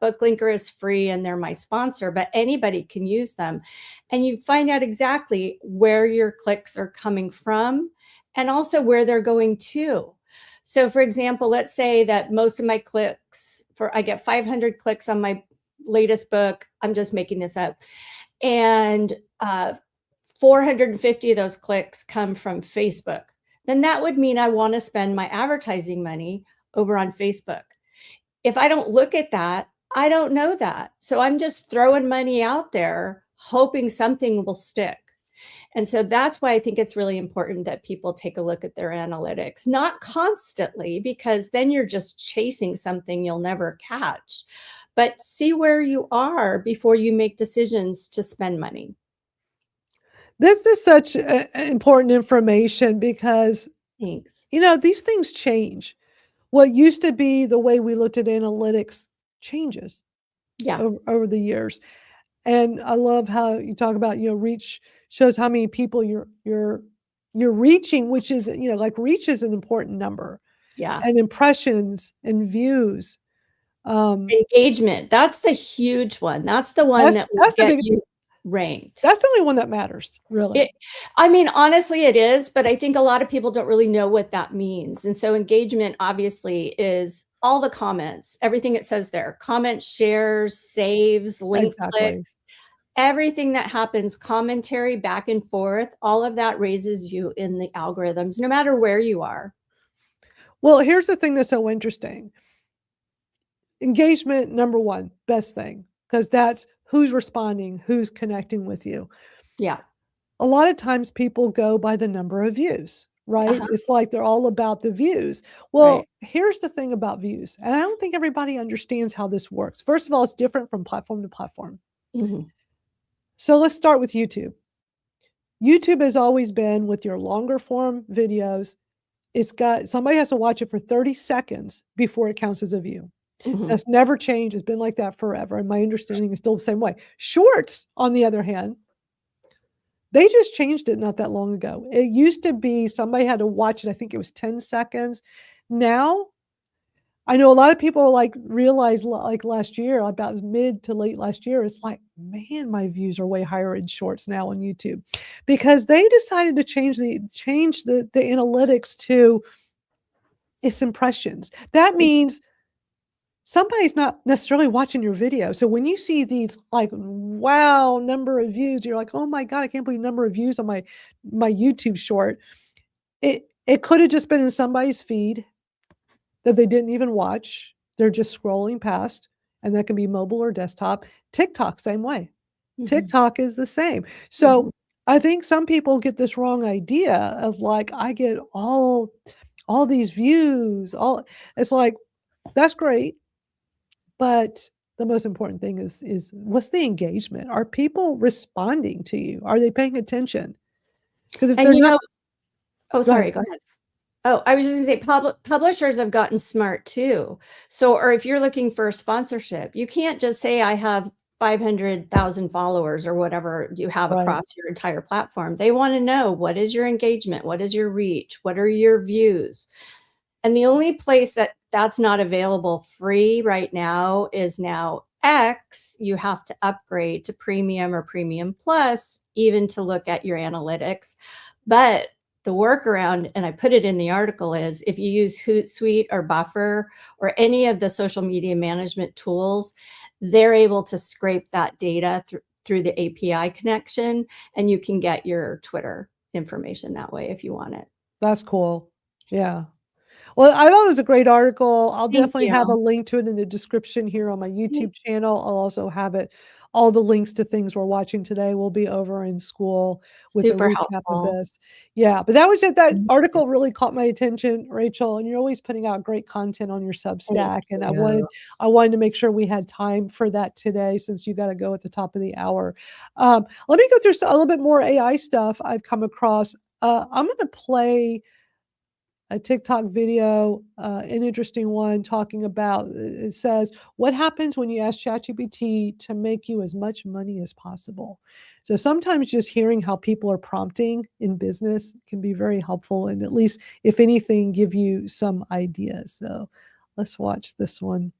Booklinker is free and they're my sponsor, but anybody can use them. And you find out exactly where your clicks are coming from and also where they're going to. So for example, let's say that most of my clicks I get 500 clicks on my latest book. I'm just making this up. And 450 of those clicks come from Facebook. Then that would mean I want to spend my advertising money over on Facebook. If I don't look at that, I don't know that. So I'm just throwing money out there, hoping something will stick. And so that's why I think it's really important that people take a look at their analytics, not constantly, because then you're just chasing something you'll never catch, but see where you are before you make decisions to spend money.
This is such important information because,
Thanks.
these things change. What used to be the way we looked at analytics changes
Yeah.
over the years. And I love how you talk about, reach shows how many people you're reaching, which is, like reach is an important number.
Yeah.
And impressions and views.
Engagement. That's the huge one. That's the one that will get you ranked.
That's the only one that matters, really.
Honestly, it is, but I think a lot of people don't really know what that means. And so engagement obviously is all the comments, everything it says there, comments, shares, saves, link clicks, everything that happens, commentary back and forth, all of that raises you in the algorithms, no matter where you are.
Well, here's the thing that's so interesting. Engagement, number one, best thing, because that's who's responding, who's connecting with you.
Yeah.
A lot of times people go by the number of views, right? It's like they're all about the views. Well, here's the thing about views, and I don't think everybody understands how this works. First of all, it's different from platform to platform. So let's start with YouTube. YouTube has always been, with your longer form videos, somebody has to watch it for 30 seconds before it counts as a view. That's never changed. It's been like that forever. And my understanding is still the same way. Shorts, on the other hand, they just changed it not that long ago. It used to be somebody had to watch it. I think it was 10 seconds. Now, I know a lot of people realized last year, about mid to late last year, it's like, man, my views are way higher in shorts now on YouTube, because they decided to change the analytics to its impressions. That means somebody's not necessarily watching your video. So when you see these wow number of views, you're like, oh my God, I can't believe the number of views on my YouTube short. It could have just been in somebody's feed that they didn't even watch. They're just scrolling past, and that can be mobile or desktop. TikTok, same way. TikTok is the same. So I think some people get this wrong idea of I get all these views. It's like, that's great. But the most important thing is what's the engagement? Are people responding to you? Are they paying attention? Because if they're not,
go ahead. Oh, I was just going to say, publishers have gotten smart too. So, or if you're looking for a sponsorship, you can't just say I have 500,000 followers or whatever you have across your entire platform. They want to know, what is your engagement? What is your reach? What are your views? And the only place that's not available free right now is now X. You have to upgrade to premium or premium plus, even to look at your analytics. But the workaround, and I put it in the article, is if you use Hootsuite or Buffer or any of the social media management tools, they're able to scrape that data through the API connection, and you can get your Twitter information that way if you want it.
That's cool. Yeah. Well, I thought it was a great article. I'll
Thank
definitely
you.
have a link to it in the description here on my YouTube channel. I'll also have it all the links to things we're watching today will be over in school with
Super
a recap of
helpful.
this. Yeah, but that was it. That
Mhm.
article really caught my attention, Rachel, and you're always putting out great content on your Substack. And I wanted to make sure we had time for that today since you got to go at the top of the hour. Let me go through a little bit more AI stuff I've come across. I'm going to play a TikTok video, an interesting one talking about, it says, what happens when you ask ChatGPT to make you as much money as possible? So sometimes just hearing how people are prompting in business can be very helpful, and at least, if anything, give you some ideas. So let's watch this one.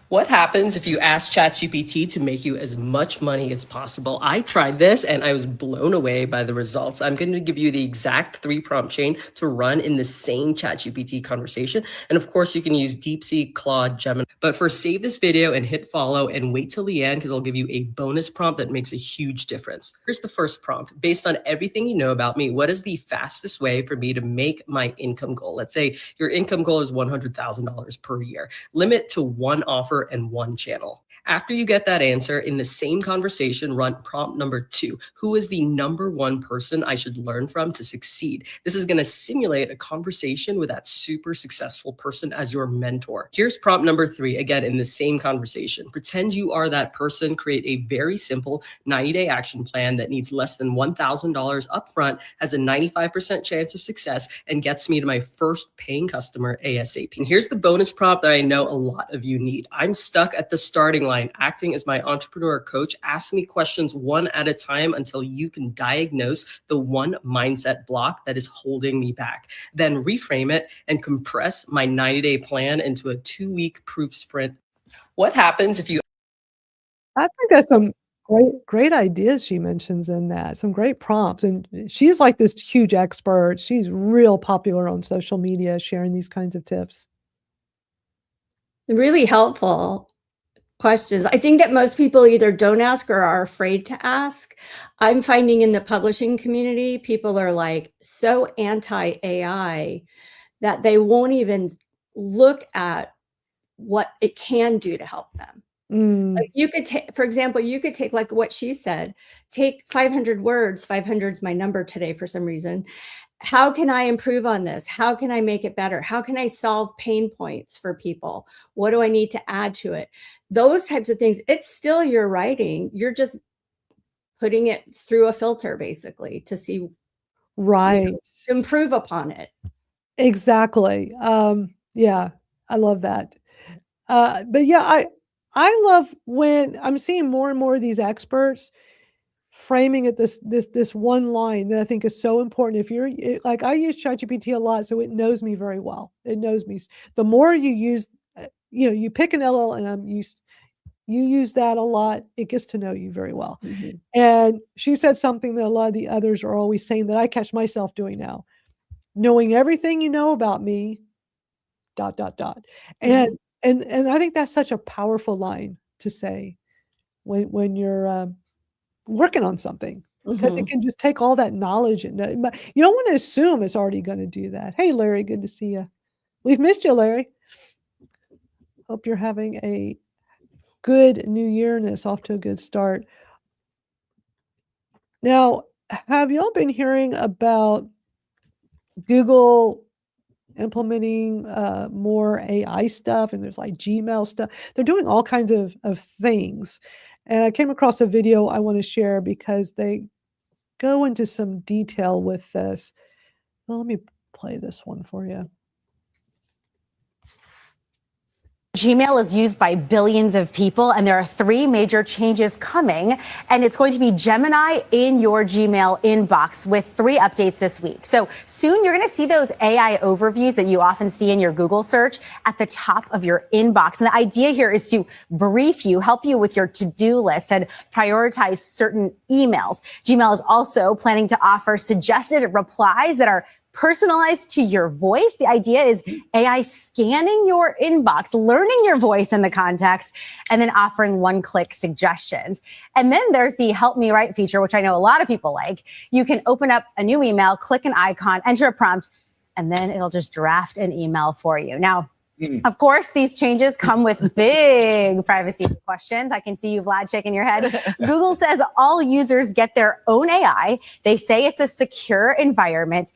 What happens if you ask ChatGPT to make you as much money as possible? I tried this and I was blown away by the results. I'm going to give you the exact 3-prompt chain to run in the same ChatGPT conversation. And of course, you can use DeepSeek, Claude, Gemini. But first, save this video and hit follow and wait till the end because I'll give you a bonus prompt that makes a huge difference. Here's the first prompt. Based on everything you know about me, what is the fastest way for me to make my income goal? Let's say your income goal is $100,000 per year. Limit to one offer and one channel. After you get that answer, in the same conversation, run prompt number 2. Who is the number 1 person I should learn from to succeed? This is going to simulate a conversation with that super successful person as your mentor. Here's prompt number 3, again, in the same conversation. Pretend you are that person. Create a very simple 90-day action plan that needs less than $1,000 upfront, has a 95% chance of success, and gets me to my first paying customer ASAP. And here's the bonus prompt that I know a lot of you need. I'm stuck at the starting line, acting as my entrepreneur coach. Ask me questions one at a time until you can diagnose the one mindset block that is holding me back. Then reframe it and compress my 90-day plan into a 2-week proof sprint. What happens if you...
I think that's some great ideas she mentions in that, some great prompts. And she's like this huge expert. She's real popular on social media, sharing these kinds of tips.
Really helpful questions. I think that most people either don't ask or are afraid to ask. I'm finding in the publishing community, people are like so anti-AI that they won't even look at what it can do to help them. Like you could take, for example, you could take like what she said, take 500 words, 500 is my number today for some reason. How can I improve on this? How can I make it better? How can I solve pain points for people? What do I need to add to it? Those types of things. It's still your writing. You're just putting it through a filter basically to see,
Right.
to improve upon it.
Exactly. Yeah, I love that. But yeah, I love when I'm seeing more and more of these experts framing it this one line that I think is so important. If you're like, I use ChatGPT a lot, so it knows me very well. It knows me. The more you use, you pick an LLM, you use that a lot, it gets to know you very well.
Mhm.
And she said something that a lot of the others are always saying that I catch myself doing now. Knowing everything you know about me, ... And I think that's such a powerful line to say when you're working on something, because it
Mhm.
can just take all that knowledge and but you don't want to assume it's already going to do that. Hey, Larry, good to see you. We've missed you, Larry. Hope you're having a good new year and it's off to a good start. Now, have y'all been hearing about Google implementing more AI stuff, and there's like Gmail stuff? They're doing all kinds of things. And I came across a video I want to share because they go into some detail with this. Well, let me play this one for you.
Gmail is used by billions of people, and there are 3 major changes coming, and it's going to be Gemini in your Gmail inbox with 3 updates this week. So soon you're going to see those AI overviews that you often see in your Google search at the top of your inbox. And the idea here is to brief you, help you with your to-do list and prioritize certain emails. Gmail is also planning to offer suggested replies that are personalized to your voice. The idea is AI scanning your inbox, learning your voice in the context, and then offering one-click suggestions. And then there's the Help Me Write feature, which I know a lot of people like. You can open up a new email, click an icon, enter a prompt, and then it'll just draft an email for you. Now, Of course, these changes come with big privacy questions. I can see you, Vlad, shaking your head. Google says all users get their own AI. They say it's a secure environment.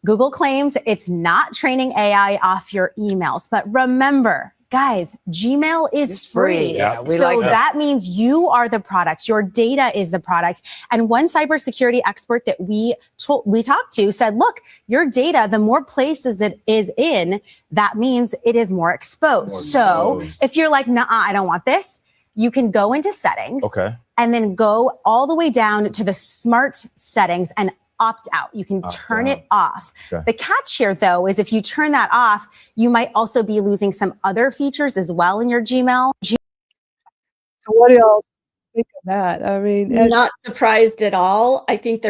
Google claims it's not training AI off your emails. But remember, guys, Gmail is free.
Yeah, we
So
like that.
that means you are the product. Your data is the product. And one cybersecurity expert that we talked to said, look, your data, the more places it is in, that means it is more exposed. So if you're like, nah, I don't want this, you can go into settings.
Okay.
And then go all the way down to the smart settings and opt out. You can turn it off.
Okay.
The catch here, though, is if you turn that off, you might also be losing some other features as well in your Gmail.
So what do y'all think of that? I mean,
Not surprised at all. I think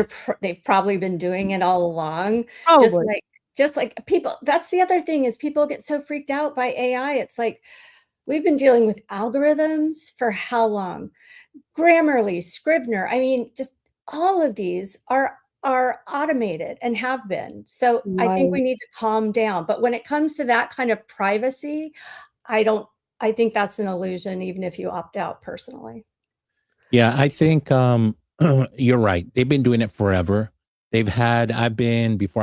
they've probably been doing it all along.
probably.
Just like people, that's the other thing is people get so freaked out by AI. It's like we've been dealing with algorithms for how long? Grammarly, Scrivener. I mean, just all of these are automated and have been. So I think we
Right.
need to calm down. But when it comes to that kind of privacy, I think that's an illusion, even if you opt out personally.
Yeah, I think you're right. They've been doing it forever. Before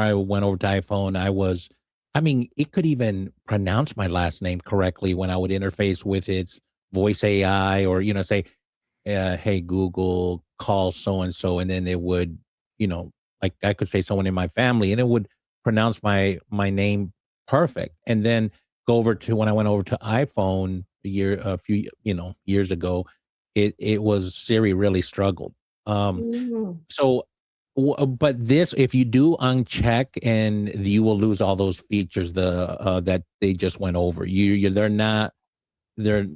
I went over to iPhone, it could even pronounce my last name correctly when I would interface with its voice AI or, say, hey, Google, call so and so. And then it would, like I could say someone in my family and it would pronounce my name perfect. And then when I went over to iPhone a few, years ago, it was Siri really struggled.
Mhm.
So, but this, if you do uncheck, and you will lose all those features that they just went over. They're not, they're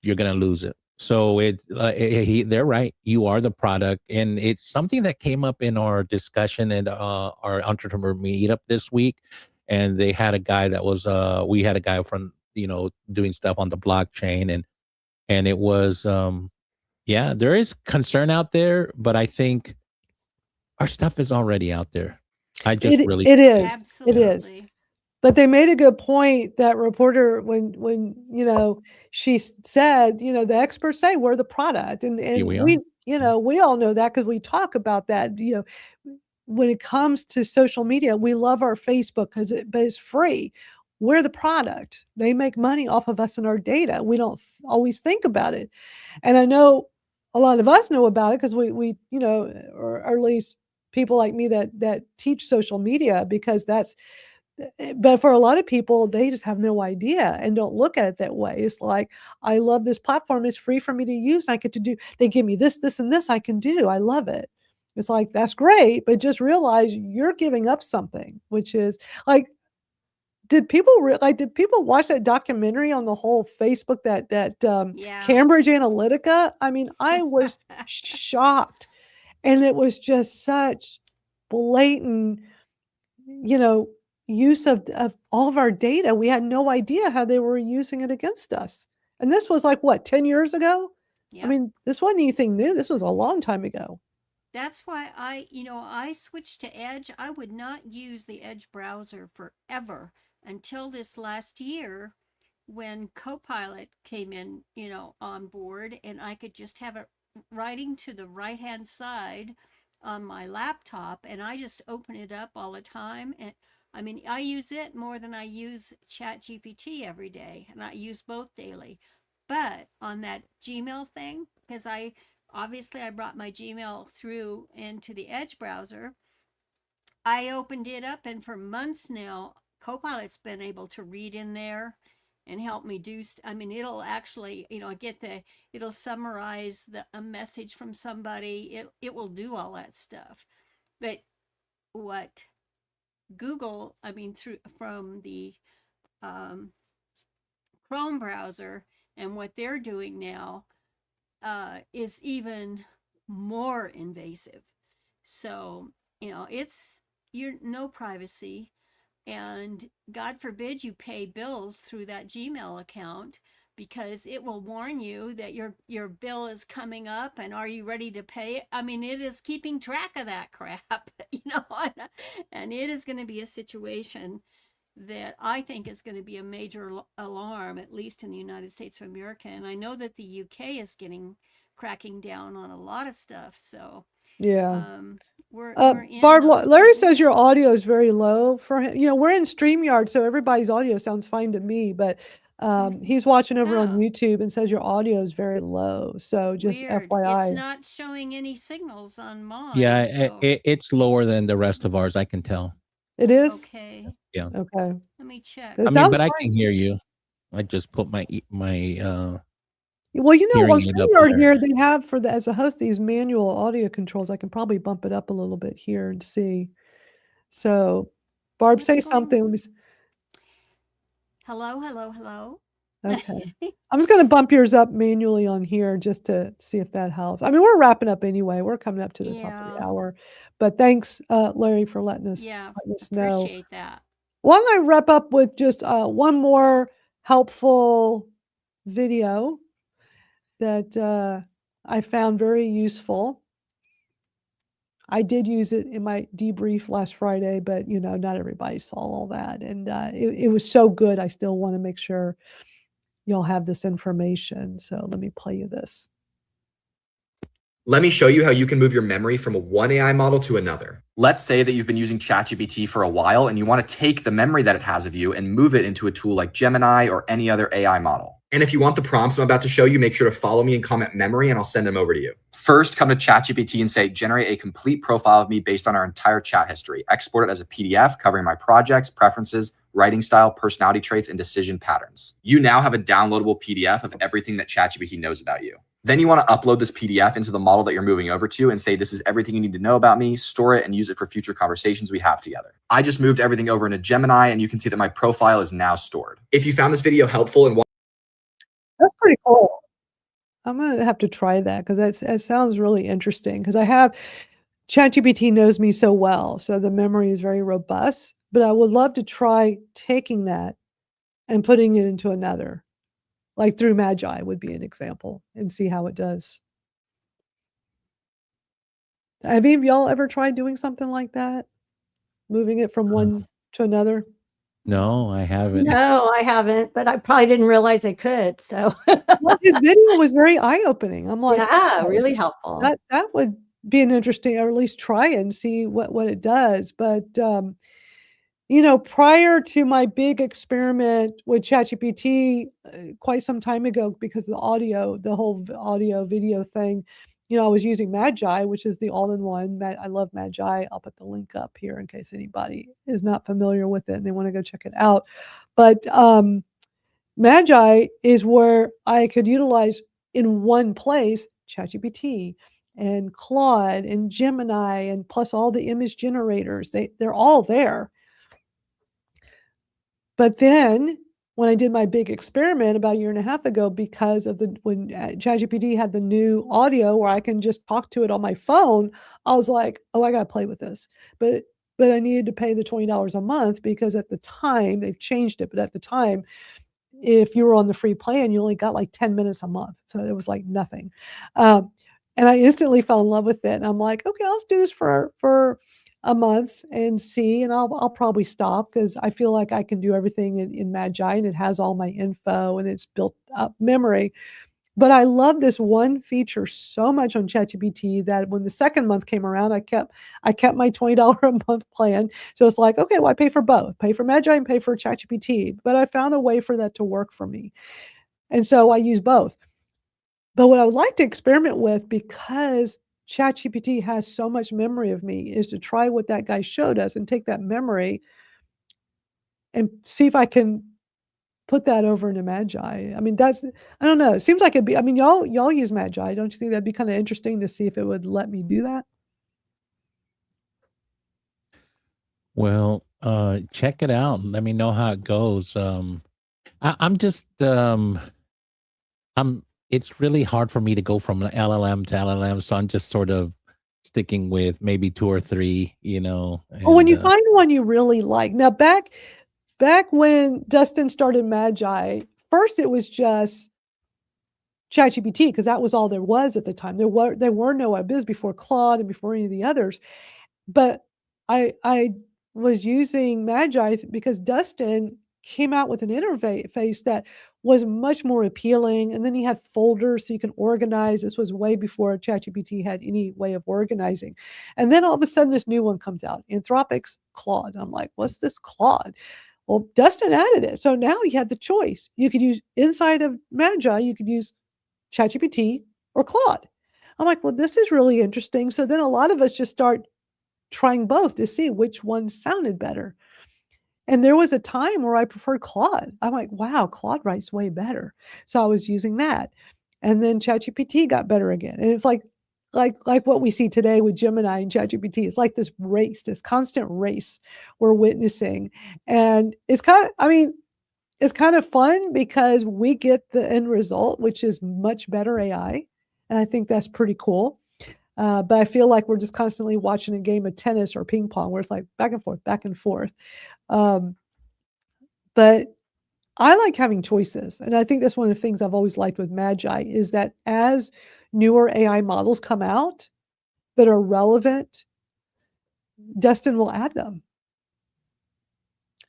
you're gonna lose it. So they're right. You are the product, and it's something that came up in our discussion at our entrepreneur meetup this week. And they had a guy that was we had a guy from doing stuff on the blockchain, and it was yeah, there is concern out there, but I think our stuff is already out there. I just really
It is. It is.
Absolutely.
But they made a good point, that reporter, when she said, the experts say we're the product, and
Here we
we,
are.
we all know that because we talk about that. When it comes to social media, we love our Facebook but it's free. We're the product. They make money off of us and our data. We don't always think about it, and I know a lot of us know about it because we or at least people like me that teach social media, because that's. But for a lot of people, they just have no idea and don't look at it that way. It's like, I love this platform. It's free for me to use. I get to do, they give me this, this, and this I can do. I love it. It's like, that's great. But just realize you're giving up something, which is like, did people watch that documentary on the whole Facebook, that
Yeah.
Cambridge Analytica? I mean, I was shocked. And it was just such blatant, use of all of our data. We had no idea how they were using it against us. And this was like, what, 10 years ago? I
Yep.
mean, this wasn't anything new. This was a long time ago.
That's why I switched to Edge. I would not use the Edge browser forever until this last year when Copilot came in, on board, and I could just have it writing to the right-hand side on my laptop, and I just open it up all the time. And I mean, I use it more than I use ChatGPT every day, and I use both daily. But on that Gmail thing, because I brought my Gmail through into the Edge browser. I opened it up, and for months now, Copilot's been able to read in there and help me do. I mean, it'll actually, it'll summarize a message from somebody. It will do all that stuff. But what Google, from the um, Chrome browser, and what they're doing now is even more invasive. So, it's you're no privacy, and God forbid you pay bills through that Gmail account, because it will warn you that your bill is coming up, and are you ready to pay it? I mean, it is keeping track of that crap, and it is going to be a situation that I think is going to be a major alarm, at least in the United States of America. And I know that the UK is cracking down on a lot of stuff. So
Yeah.
we're in
Barb,
those
Larry says
times.
your audio is very low for him. We're in StreamYard, so everybody's audio sounds fine to me, but he's watching over on
Oh.
YouTube and says your audio is very low. So just
Weird.
FYI.
It's not showing any signals on mine.
Yeah,
So
it's lower than the rest of ours. I can tell.
It is?
okay.
Yeah.
Okay.
Let me check.
It
I mean,
sounds
but I
fine.
can hear you. I just put my
Well, on
hearing it up
StreamYard
there.
here, they have as a host, these manual audio controls. I can probably bump it up a little bit here and see. So, Barb,
It's
say
going-
something. Let me see.
Hello, hello, hello.
Okay. I'm just going to bump yours up manually on here just to see if that helps. I mean, we're wrapping up anyway. We're coming up to the top of the
Yeah.
hour. But thanks, Larry, for letting us
Yeah,
know.
appreciate that.
Why don't I wrap up with just one more helpful video that I found very useful. I did use it in my debrief last Friday, but not everybody saw all that. And it was so good. I still want to make sure y'all have this information. So let me play you this.
Let me show you how you can move your memory from one AI model to another. Let's say that you've been using ChatGPT for a while and you want to take the memory that it has of you and move it into a tool like Gemini or any other AI model. And if you want the prompts I'm about to show you, make sure to follow me and comment memory and I'll send them over to you. First, come to ChatGPT and say, generate a complete profile of me based on our entire chat history. Export it as a PDF covering my projects, preferences, writing style, personality traits, and decision patterns. You now have a downloadable PDF of everything that ChatGPT knows about you. Then you want to upload this PDF into the model that you're moving over to and say, this is everything you need to know about me, store it, and use it for future conversations we have together. I just moved everything over into Gemini, and you can see that my profile is now stored. If you found this video helpful and
That's pretty cool. I'm going to have to try that because it sounds really interesting because ChatGPT knows me so well. So the memory is very robust, but I would love to try taking that and putting it into another. Like through Magi would be an example and see how it does. Have any of y'all ever tried doing something like that? Moving it from one to another?
No, I haven't.
No, I haven't, but I probably didn't realize I could. So
Well, his video was very eye-opening. I'm like,
yeah,
"Oh,
really helpful.
that would be an interesting, or at least try it and see what it does." But prior to my big experiment with ChatGPT quite some time ago, because of the whole audio video thing, I was using Magi, which is the all-in-one. I love Magi. I'll put the link up here in case anybody is not familiar with it and they want to go check it out. But Magi is where I could utilize in one place ChatGPT and Claude and Gemini and plus all the image generators. They're all there. But then when I did my big experiment about a year and a half ago, because of when ChatGPT had the new audio where I can just talk to it on my phone, I was like, oh, I got to play with this. But I needed to pay the $20 a month because at the time, they've changed it, but at the time, if you were on the free plan, you only got like 10 minutes a month. So it was like nothing. And I instantly fell in love with it. And I'm like, okay, I'll do this for a month and see, and I'll probably stop because I feel like I can do everything in Magi and it has all my info and it's built up memory. But I love this one feature so much on ChatGPT that when the second month came around, I kept my $20 a month plan. So it's like, okay, well, I pay for both, pay for Magi and pay for ChatGPT. But I found a way for that to work for me. And so I use both. But what I would like to experiment with, because ChatGPT has so much memory of me, is to try what that guy showed us and take that memory and see if I can put that over into Magi. I mean, I don't know. It seems like it'd be, I mean, y'all use Magi. Don't you think that'd be kind of interesting to see if it would let me do that?
Well, check it out and let me know how it goes. I'm just, it's really hard for me to go from LLM to LLM. So I'm just sort of sticking with maybe 2 or 3,
Well, when you find one you really like. Now, back when Dustin started Magi, first it was just ChatGPT because that was all there was at the time. There were no others before Claude and before any of the others. But I was using Magi because Dustin came out with an interface that was much more appealing. And then he had folders so you can organize. This was way before ChatGPT had any way of organizing. And then all of a sudden, this new one comes out, Anthropic's Claude. I'm like, what's this Claude? Well, Dustin added it. So now you had the choice. You could use inside of Magi, you could use ChatGPT or Claude. I'm like, well, this is really interesting. So then a lot of us just start trying both to see which one sounded better. And there was a time where I preferred Claude. I'm like, wow, Claude writes way better. So I was using that. And then ChatGPT got better again. And it's like what we see today with Gemini and ChatGPT. It's like this race, this constant race we're witnessing. And it's kind of fun because we get the end result, which is much better AI. And I think that's pretty cool. But I feel like we're just constantly watching a game of tennis or ping pong where it's like back and forth, back and forth. But I like having choices. And I think that's one of the things I've always liked with Magi is that as newer AI models come out that are relevant, Dustin will add them.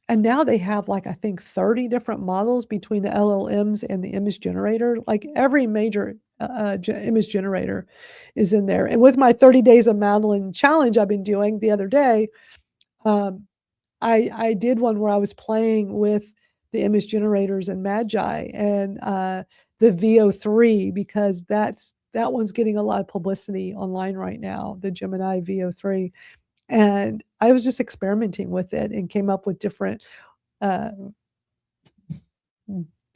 And now they have like, I think 30 different models between the LLMs and the image generator. Like every major image generator is in there. And with my 30 Days of Madalyn challenge I've been doing the other day, I did one where I was playing with the image generators and Magi and the VO3 because that one's getting a lot of publicity online right now, the Gemini VO3. And I was just experimenting with it and came up with different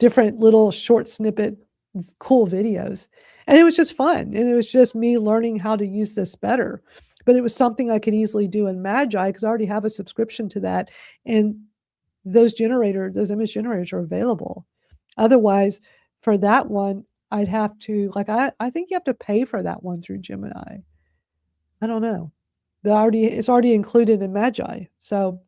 little short snippet, cool videos. And it was just fun. And it was just me learning how to use this better. But it was something I could easily do in Magi because I already have a subscription to that. And those image generators are available. Otherwise, for that one, I'd have to, I think you have to pay for that one through Gemini. I don't know. It's already included in Magi. So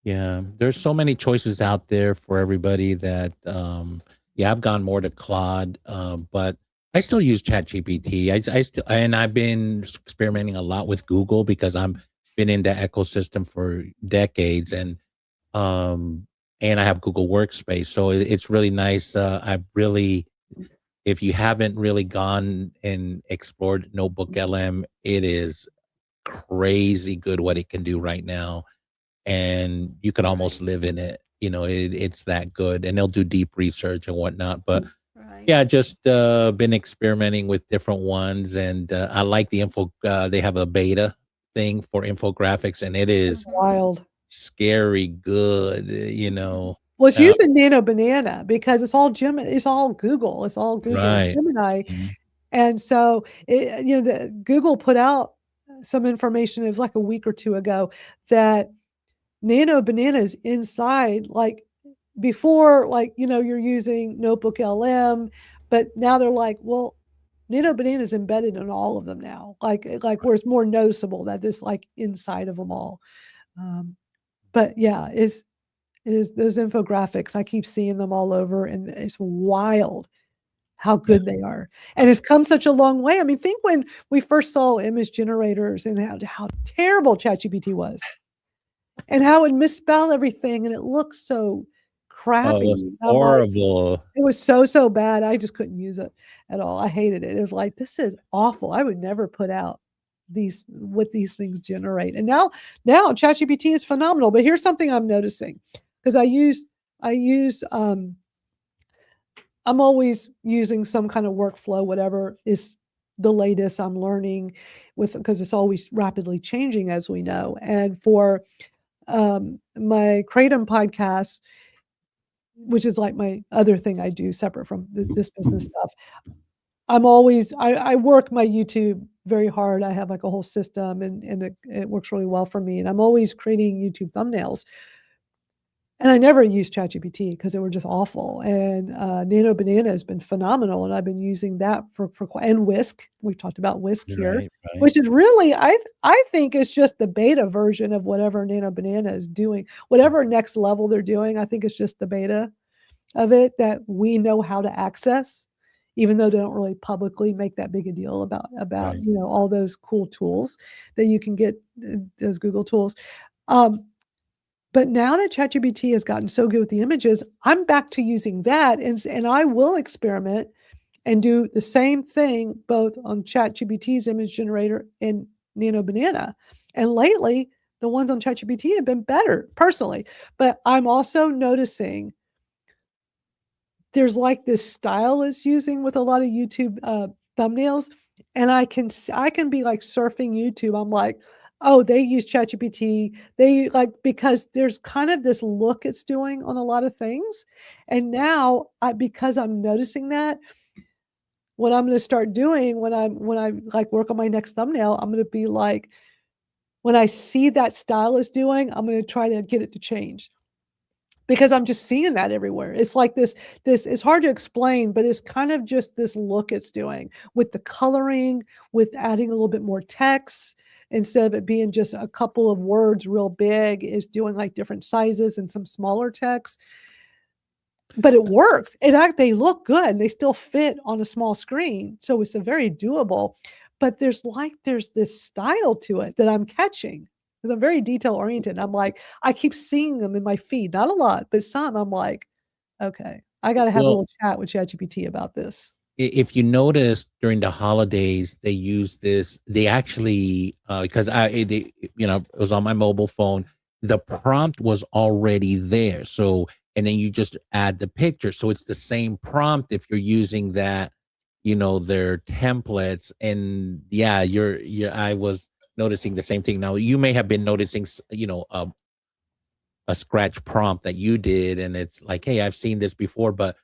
Yeah, there's so many choices out there for everybody that I've gone more to Claude, but I still use ChatGPT. I still, and I've been experimenting a lot with Google because I'm been in the ecosystem for decades, and I have Google Workspace, so it's really nice. If you haven't really gone and explored Notebook LM, it is crazy good what it can do right now. And you can almost live in it. It's that good. And they'll do deep research and whatnot. But yeah, just been experimenting with different ones. And I like the they have a beta thing for infographics, and it is
wild,
scary good,
Well, it's using Nano Banana because it's all Gemini, it's all Google,
Right.
Gemini.
Mhm.
And so, Google put out some information, it was like a week or two ago, that Nano Banana is inside, like before, you're using Notebook LM, but now they're like, well, Nano Banana is embedded in all of them now, like where it's more noticeable that it's like inside of them all. But yeah, it is those infographics. I keep seeing them all over, and it's wild how good they are. And it's come such a long way. I mean, think when we first saw image generators and how terrible ChatGPT was, and how it would misspell everything, and it looks so crappy.
Oh, it was horrible.
It was so bad. I just couldn't use it at all. I hated it. It was like, this is awful. I would never put out what these things generate. And now ChatGPT is phenomenal. But here's something I'm noticing because I'm always using some kind of workflow, whatever is the latest I'm learning because it's always rapidly changing, as we know. And for my Kratom podcast, which is like my other thing I do separate from this business stuff, I work my YouTube very hard. I have like a whole system and it works really well for me. And I'm always creating YouTube thumbnails. And I never used ChatGPT because they were just awful. And Nano Banana has been phenomenal, and I've been using that and Whisk. We've talked about Whisk here,
Right.
which is really I think it's just the beta version of whatever Nano Banana is doing. Whatever next level they're doing, I think it's just the beta of it that we know how to access even though they don't really publicly make that big a deal about
Right.
all those cool tools that you can get, those Google tools. But now that ChatGPT has gotten so good with the images, I'm back to using that, and I will experiment and do the same thing both on ChatGPT's image generator and Nano Banana. And lately, the ones on ChatGPT have been better personally. But I'm also noticing there's like this style it's using with a lot of YouTube thumbnails, and I can be like surfing YouTube. I'm like, oh, they use ChatGPT. They like, because there's kind of this look it's doing on a lot of things, and now because I'm noticing that, what I'm going to start doing when I like work on my next thumbnail, I'm going to be like, when I see that style is doing, I'm going to try to get it to change, because I'm just seeing that everywhere. It's like this it's hard to explain, but it's kind of just this look it's doing with the coloring, with adding a little bit more text instead of it being just a couple of words real big, is doing like different sizes and some smaller text. But it works. They look good. They still fit on a small screen, so it's a very doable. But there's this style to it that I'm catching, because I'm very detail oriented. I'm like, I keep seeing them in my feed, not a lot, but some. I'm like, okay, I got to have a
Well,
little chat with ChatGPT about this.
if you notice during the holidays, they use this. They actually, because it was on my mobile phone. The prompt was already there, so and then you just add the picture. So it's the same prompt if you're using that, their templates. And yeah, I was noticing the same thing. Now you may have been noticing, a scratch prompt that you did, and it's like, hey, I've seen this before, but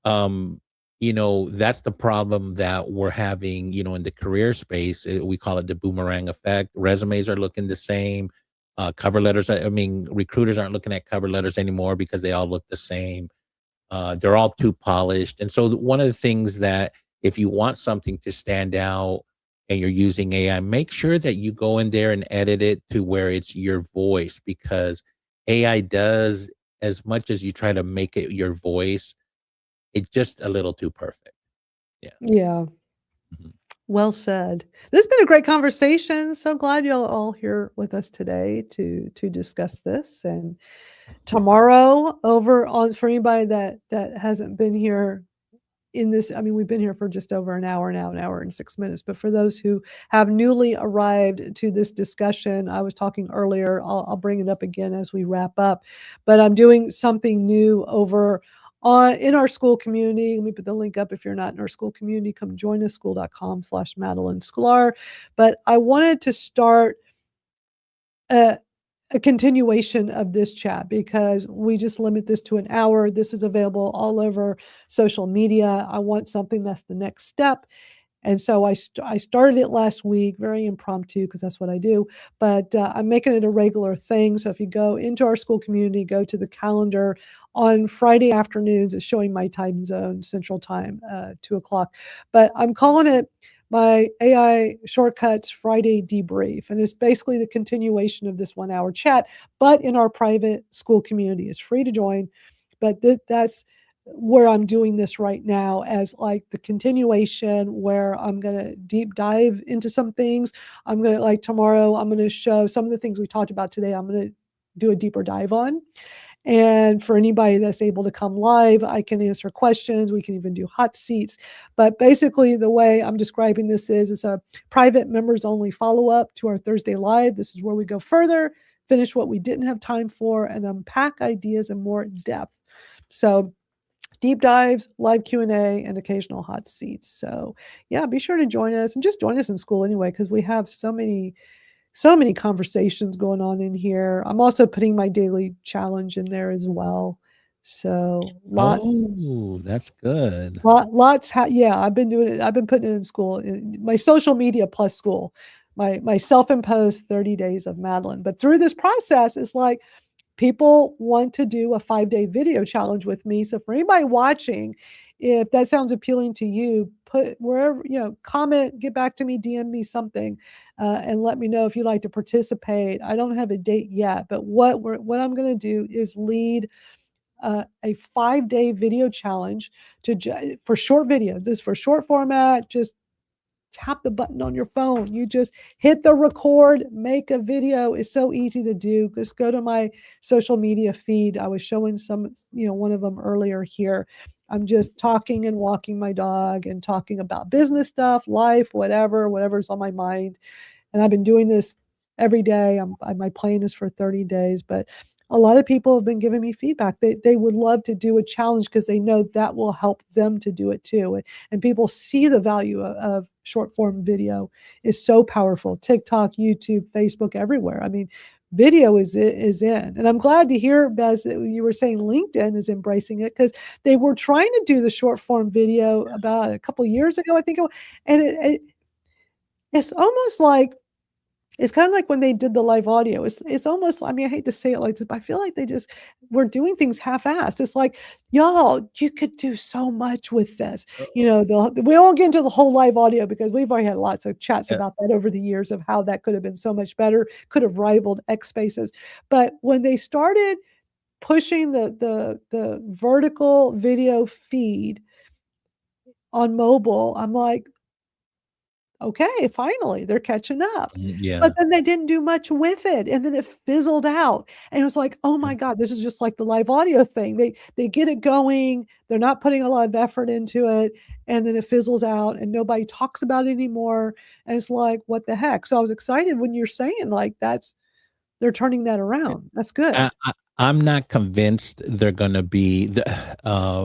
um that's the problem that we're having, in the career space. We call it the boomerang effect. Resumes are looking the same. Cover letters, I mean, recruiters aren't looking at cover letters anymore because they all look the same. They're all too polished. And so one of the things that, if you want something to stand out and you're using AI, make sure that you go in there and edit it to where it's your voice, because AI does, as much as you try to make it your voice, it's just a little too perfect. Yeah.
Yeah.
Mhm.
Well said. This has been a great conversation. So glad you're all here with us today to discuss this. And tomorrow, over on, for anybody that hasn't been here in this, I mean, we've been here for just over an hour now, an hour and 6 minutes. But for those who have newly arrived to this discussion, I was talking earlier, I'll bring it up again as we wrap up. But I'm doing something new over in our school community. Let me put the link up. If you're not in our school community, come join us, school.com/Madalyn Sklar. But I wanted to start a continuation of this chat, because we just limit this to an hour. This is available all over social media. I want something that's the next step. And so I started it last week, very impromptu, because that's what I do. But I'm making it a regular thing. So if you go into our school community, go to the calendar on Friday afternoons, it's showing my time zone, Central Time, 2:00. But I'm calling it my AI Shortcuts Friday Debrief. And it's basically the continuation of this 1 hour chat, but in our private school community. It's free to join. But that's where I'm doing this right now, as like the continuation, where I'm going to deep dive into some things. I'm going to, like tomorrow, I'm going to show some of the things we talked about today. I'm going to do a deeper dive on. And for anybody that's able to come live, I can answer questions. We can even do hot seats. But basically, the way I'm describing this is it's a private members only follow-up to our Thursday Live. This is where we go further, finish what we didn't have time for, and unpack ideas in more depth. So deep dives, live Q&A, and occasional hot seats. So yeah, be sure to join us, and just join us in school anyway, because we have so many conversations going on in here. I'm also putting my daily challenge in there as well. So lots.
Oh, that's good.
Yeah, I've been doing it. I've been putting it in school, in my social media plus school, my self-imposed 30 days of Madalyn. But through this process, it's like, people want to do a 5-day video challenge with me. So for anybody watching, if that sounds appealing to you, put wherever, comment, get back to me, DM me something, and let me know if you'd like to participate. I don't have a date yet, but what I'm going to do is lead a 5-day video challenge for short videos. This is for short format. Just tap the button on your phone. You just hit the record, make a video. It's so easy to do. Just go to my social media feed. I was showing one of them earlier here. I'm just talking and walking my dog and talking about business stuff, life, whatever's on my mind. And I've been doing this every day. My plan is for 30 days, but a lot of people have been giving me feedback. They would love to do a challenge because they know that will help them to do it too. And people see the value of short form video is so powerful. TikTok, YouTube, Facebook, everywhere. I mean, video is in. And I'm glad to hear, Bez, that you were saying LinkedIn is embracing it, because they were trying to do the short form video about a couple of years ago, I think. And it's almost like, it's kind of like when they did the live audio. It's almost, I mean, I hate to say it like this, but I feel like they just were doing things half-assed. It's like, y'all, you could do so much with this. We won't get into the whole live audio because we've already had lots of chats about that over the years of how that could have been so much better, could have rivaled X Spaces. But when they started pushing the vertical video feed on mobile, I'm like, okay, finally, they're catching up.
Yeah.
But then they didn't do much with it, and then it fizzled out. And it was like, oh my God, this is just like the live audio thing. They get it going, they're not putting a lot of effort into it, and then it fizzles out and nobody talks about it anymore. And it's like, what the heck? So I was excited when you're saying like they're turning that around. That's good.
I'm not convinced they're going to be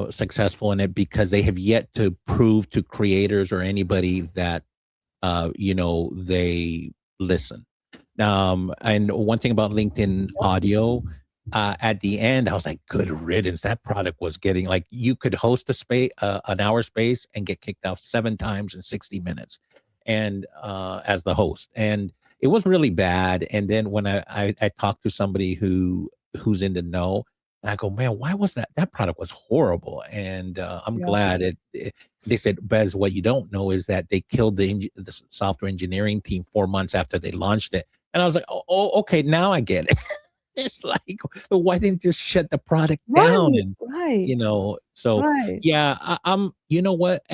successful in it, because they have yet to prove to creators or anybody that they listen. And one thing about LinkedIn audio, at the end, I was like, good riddance. That product was getting, like, you could host an hour space and get kicked out 7 times in 60 minutes and as the host. And it was really bad. And then when I talked to somebody who's in the know, and I go, man, why was that product was horrible. And I'm glad they said, Bez, what you don't know is that they killed the software engineering team 4 months after they launched it. And I was like, oh, okay, now I get it. It's like, why didn't you just shut the product down? And, yeah, I'm, you know what?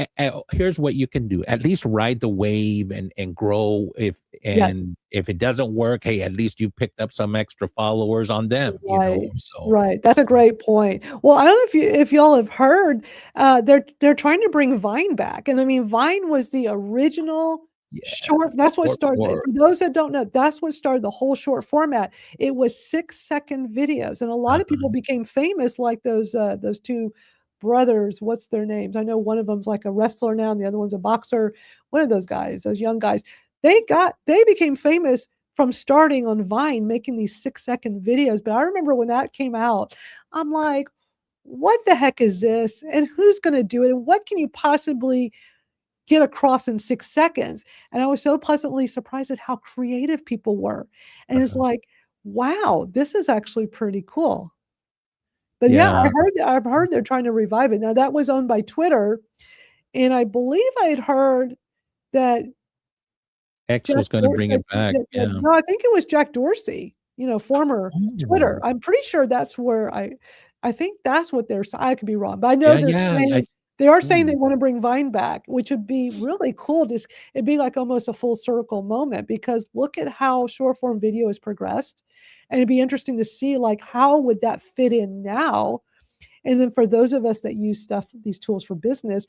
Here's what you can do. At least ride the wave and grow. If it doesn't work, hey, at least you picked up some extra followers on them.
Right. Right. That's a great point. Well, I don't know if y'all have heard, they're trying to bring Vine back. And I mean, Vine was the original short. That's what started. For those that don't know, that's what started the whole short format. It was 6-second videos, and a lot of people became famous, like those 2 brothers. What's their names? I know one of them's like a wrestler now, and the other one's a boxer. One of those guys, those young guys, they became famous from starting on Vine, making these 6-second videos. But I remember when that came out, I'm like, what the heck is this? And who's going to do it? And what can you possibly get across in 6 seconds? And I was so pleasantly surprised at how creative people were. And it's like, wow, this is actually pretty cool. But I've heard they're trying to revive it. Now that was owned by Twitter, and I believe I had heard that
X was going to bring it back.
No, I think it was Jack Dorsey, former Twitter. I'm pretty sure that's where I think that's what they're. I could be wrong, but I know they are saying they want to bring Vine back, which would be really cool. It'd be like almost a full circle moment, because look at how short form video has progressed. And it'd be interesting to see, like, how would that fit in now? And then for those of us that use these tools for business,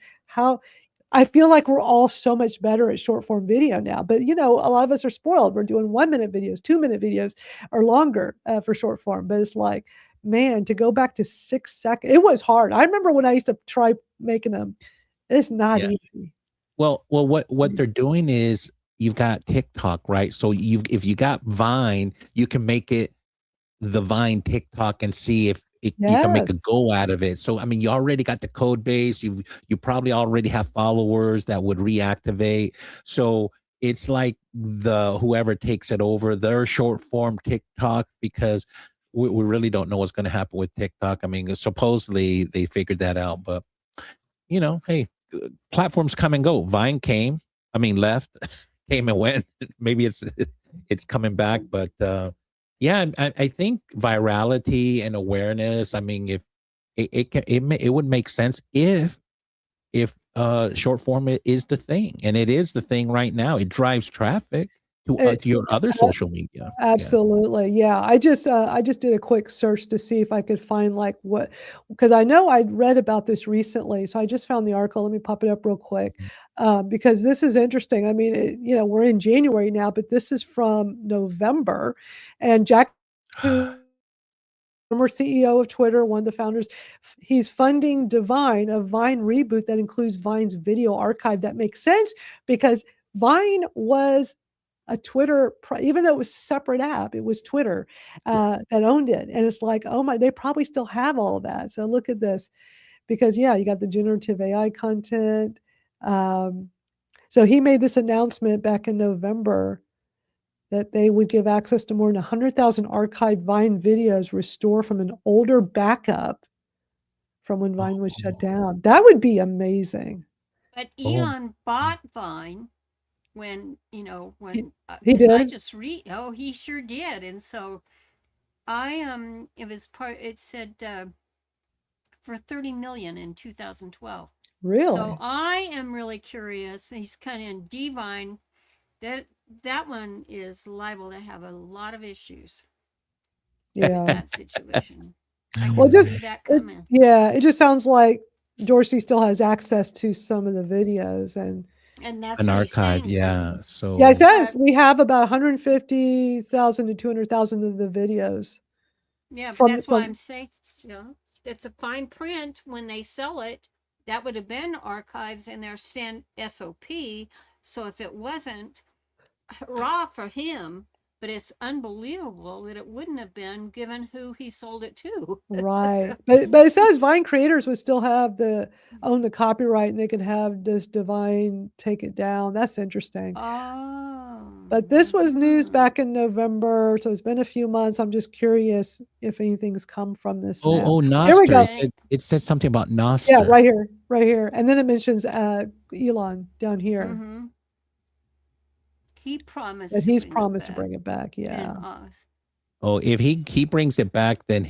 I feel like we're all so much better at short form video now. But, a lot of us are spoiled. We're doing 1-minute videos, 2-minute videos, or longer for short form. But it's like, man, to go back to 6 seconds, it was hard. I remember when I used to try making them. It's not easy.
Well, what they're doing is, you've got TikTok, right? So if you got Vine, you can make it the Vine TikTok and see if you can make a go out of it. So, I mean, you already got the code base. You probably already have followers that would reactivate. So it's like whoever takes it over, their short form TikTok, because we really don't know what's going to happen with TikTok. I mean, supposedly they figured that out, but hey, platforms come and go. Vine left, came and went. Maybe it's coming back, but I think virality and awareness. I mean, it would make sense if short form is the thing, and it is the thing right now. It drives traffic to your other social media.
Absolutely. Yeah. I just did a quick search to see if I could find like what, because I know I'd read about this recently. So I just found the article. Let me pop it up real quick. Because this is interesting. I mean, we're in January now, but this is from November, and Jack, who former CEO of Twitter, one of the founders, he's funding Divine, a Vine reboot that includes Vine's video archive. That makes sense because Vine was a Twitter, even though it was a separate app, it was Twitter that owned it. And it's like, oh my, they probably still have all of that. So look at this, because you got the generative AI content. So he made this announcement back in November that they would give access to more than 100,000 archived Vine videos restored from an older backup from when Vine was shut down. That would be amazing.
But Elon bought Vine when
he
did.
did.
He sure did. And so it was it said for 30 million in 2012.
Really?
So I am really curious. He's kind of in Divine. That one is liable to have a lot of issues.
Yeah.
That situation. I can see that coming.
It just sounds like Dorsey still has access to some of the videos and
that's
an
what
archive.
he's saying.
Yeah. So
it says we have about 150,000 to 200,000 of the videos.
Yeah, that's why I'm saying, it's a fine print when they sell it. That would have been archives in their SOP. So if it wasn't, hurrah for him, but it's unbelievable that it wouldn't have been given who he sold it to.
Right. But it says Vine creators would still own the copyright, and they could have this Divine take it down. That's interesting. But this was news back in November, so it's been a few months. I'm just curious if anything's come from this now.
Nostr.
Here we go.
It said something about Nostr.
Yeah, right here. And then it mentions Elon down here.
Mm-hmm. He promised.
That he's promised to bring it back. Yeah.
If he brings it back, then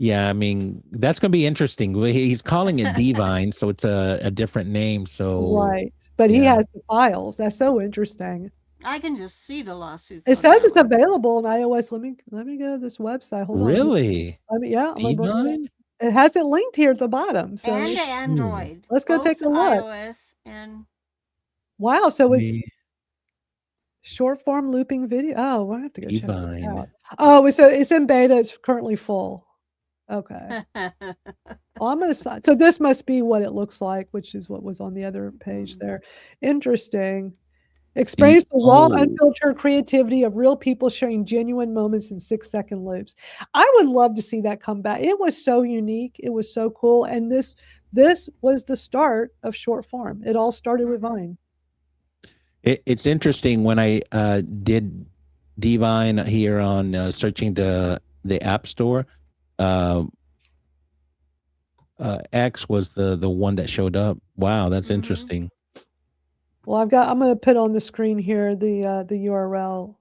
I mean, that's going to be interesting. He's calling it Divine, so it's a different name. So
right, but he has the files. That's so interesting.
I can just see the lawsuits.
It says it's available on iOS. Let me go to this website. Hold on.
Really?
Divine? It has it linked here at the bottom. So
and Android.
Let's go take a look.
iOS and
wow. So it's short form looping video. Oh, we'll have to go check this out. Oh, it's in beta. It's currently full. Okay. I'm gonna sign. So this must be what it looks like, which is what was on the other page there. Interesting. Experience the raw, unfiltered creativity of real people sharing genuine moments in 6-second loops. I would love to see that come back. It was so unique. It was so cool. And this was the start of short form. It all started with Vine.
It's interesting when I did Divine here on searching the App Store. X was the one that showed up. Wow, that's interesting.
Well, I'm going to put on the screen here the URL.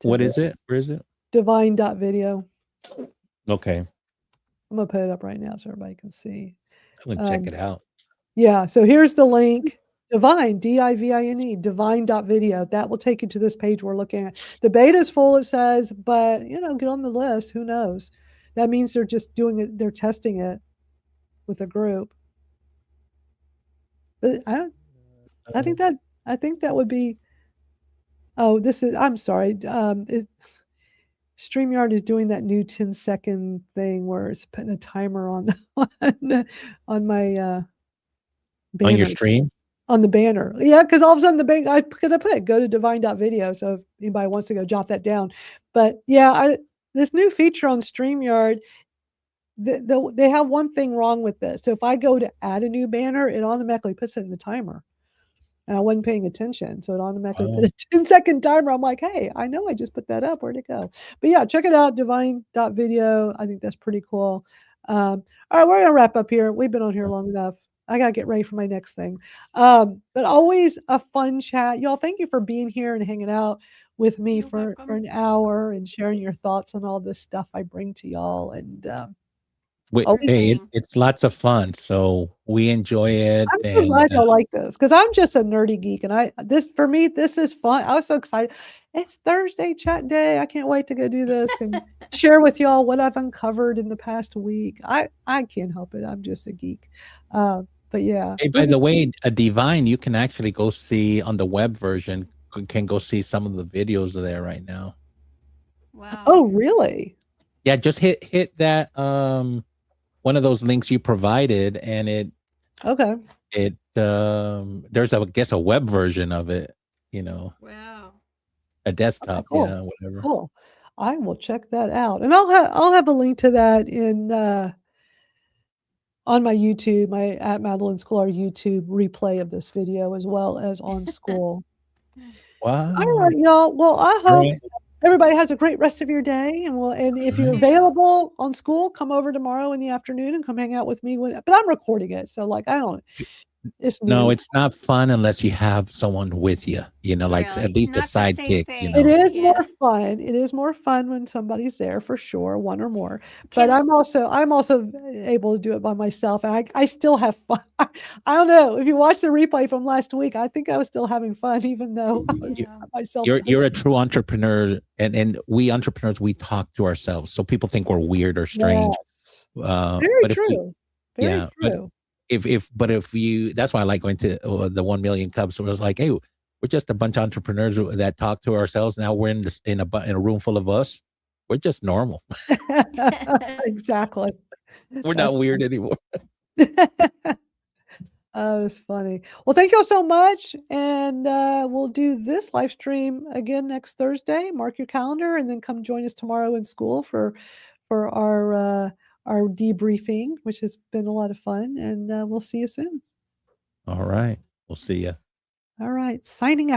What is it? Where is it?
Divine.video.
Okay.
I'm going to put it up right now so everybody can see.
I'm going to check it out.
Yeah, so here's the link. Divine, Divine, divine.video. That will take you to this page we're looking at. The beta is full, it says, but, get on the list. Who knows? That means they're just doing it. They're testing it with a group. But I think that would be. Oh, I'm sorry. StreamYard is doing that new 10-second thing where it's putting a timer on on my banner.
On your stream?
On the banner. Yeah, because all of a sudden I put go to divine.video. So if anybody wants to go jot that down. But yeah, this new feature on StreamYard, they have one thing wrong with this. So if I go to add a new banner, it automatically puts it in the timer. And I wasn't paying attention. So it automatically put a 10-second timer. I'm like, hey, I know I just put that up. Where'd it go? But yeah, check it out, divine.video. I think that's pretty cool. All right, we're going to wrap up here. We've been on here long enough. I got to get ready for my next thing. But always a fun chat. Y'all, thank you for being here and hanging out with me for an hour and sharing your thoughts on all this stuff I bring to y'all. And
Hey,
Everything.
it's lots of fun, so we enjoy it,
I'm so
and
glad y'all like this because I'm just a nerdy geek, and for me this is fun. I was so excited. It's Thursday chat day. I can't wait to go do this and share with y'all what I've uncovered in the past week. I can't help it. I'm just a geek. But yeah.
hey, by the way, a Divine, you can actually go see on the web version. Can go see some of the videos there right now.
Wow.
Oh, really?
Yeah, just hit that one of those links you provided, and
Okay.
there's I guess a web version of it.
Wow.
A
Okay,
desktop,
cool.
yeah, whatever.
Cool. I will check that out, and I'll have a link to that in on my YouTube, my at Madalyn Sklar YouTube replay of this video as well as on school. All
Wow.
right, y'all. Well, I
All
hope
right.
everybody has a great rest of your day, and if you're
too.
available on school, come over tomorrow in the afternoon and come hang out with me. But I'm recording it, so like it's
No,
new.
it's not fun unless you have someone with you. Like
Really.
at least a
Not the same
sidekick.
thing.
It is
Yeah.
more fun. It is more fun when somebody's there for sure, one or more. But
Can-
I'm also able to do it by myself, and I still have fun. I don't know if you watch the replay from last week. I think I was still having fun, even though I was
Yeah.
by myself.
You're a true entrepreneur, and we entrepreneurs, we talk to ourselves, so people think we're weird or strange.
Yes.
But
Very
if you,
true. Very
yeah, but
true.
if you, that's why I like going to the 1 Million Cubs. So it was like, hey, we're just a bunch of entrepreneurs that talk to ourselves. Now we're in a room full of us. We're just normal.
Exactly.
We're
That's
not weird anymore.
Oh, it's funny. Well, thank y'all so much. And we'll do this live stream again next Thursday. Mark your calendar and then come join us tomorrow in school for our debriefing, which has been a lot of fun. And we'll see you soon.
All right. We'll see you.
All right. Signing out.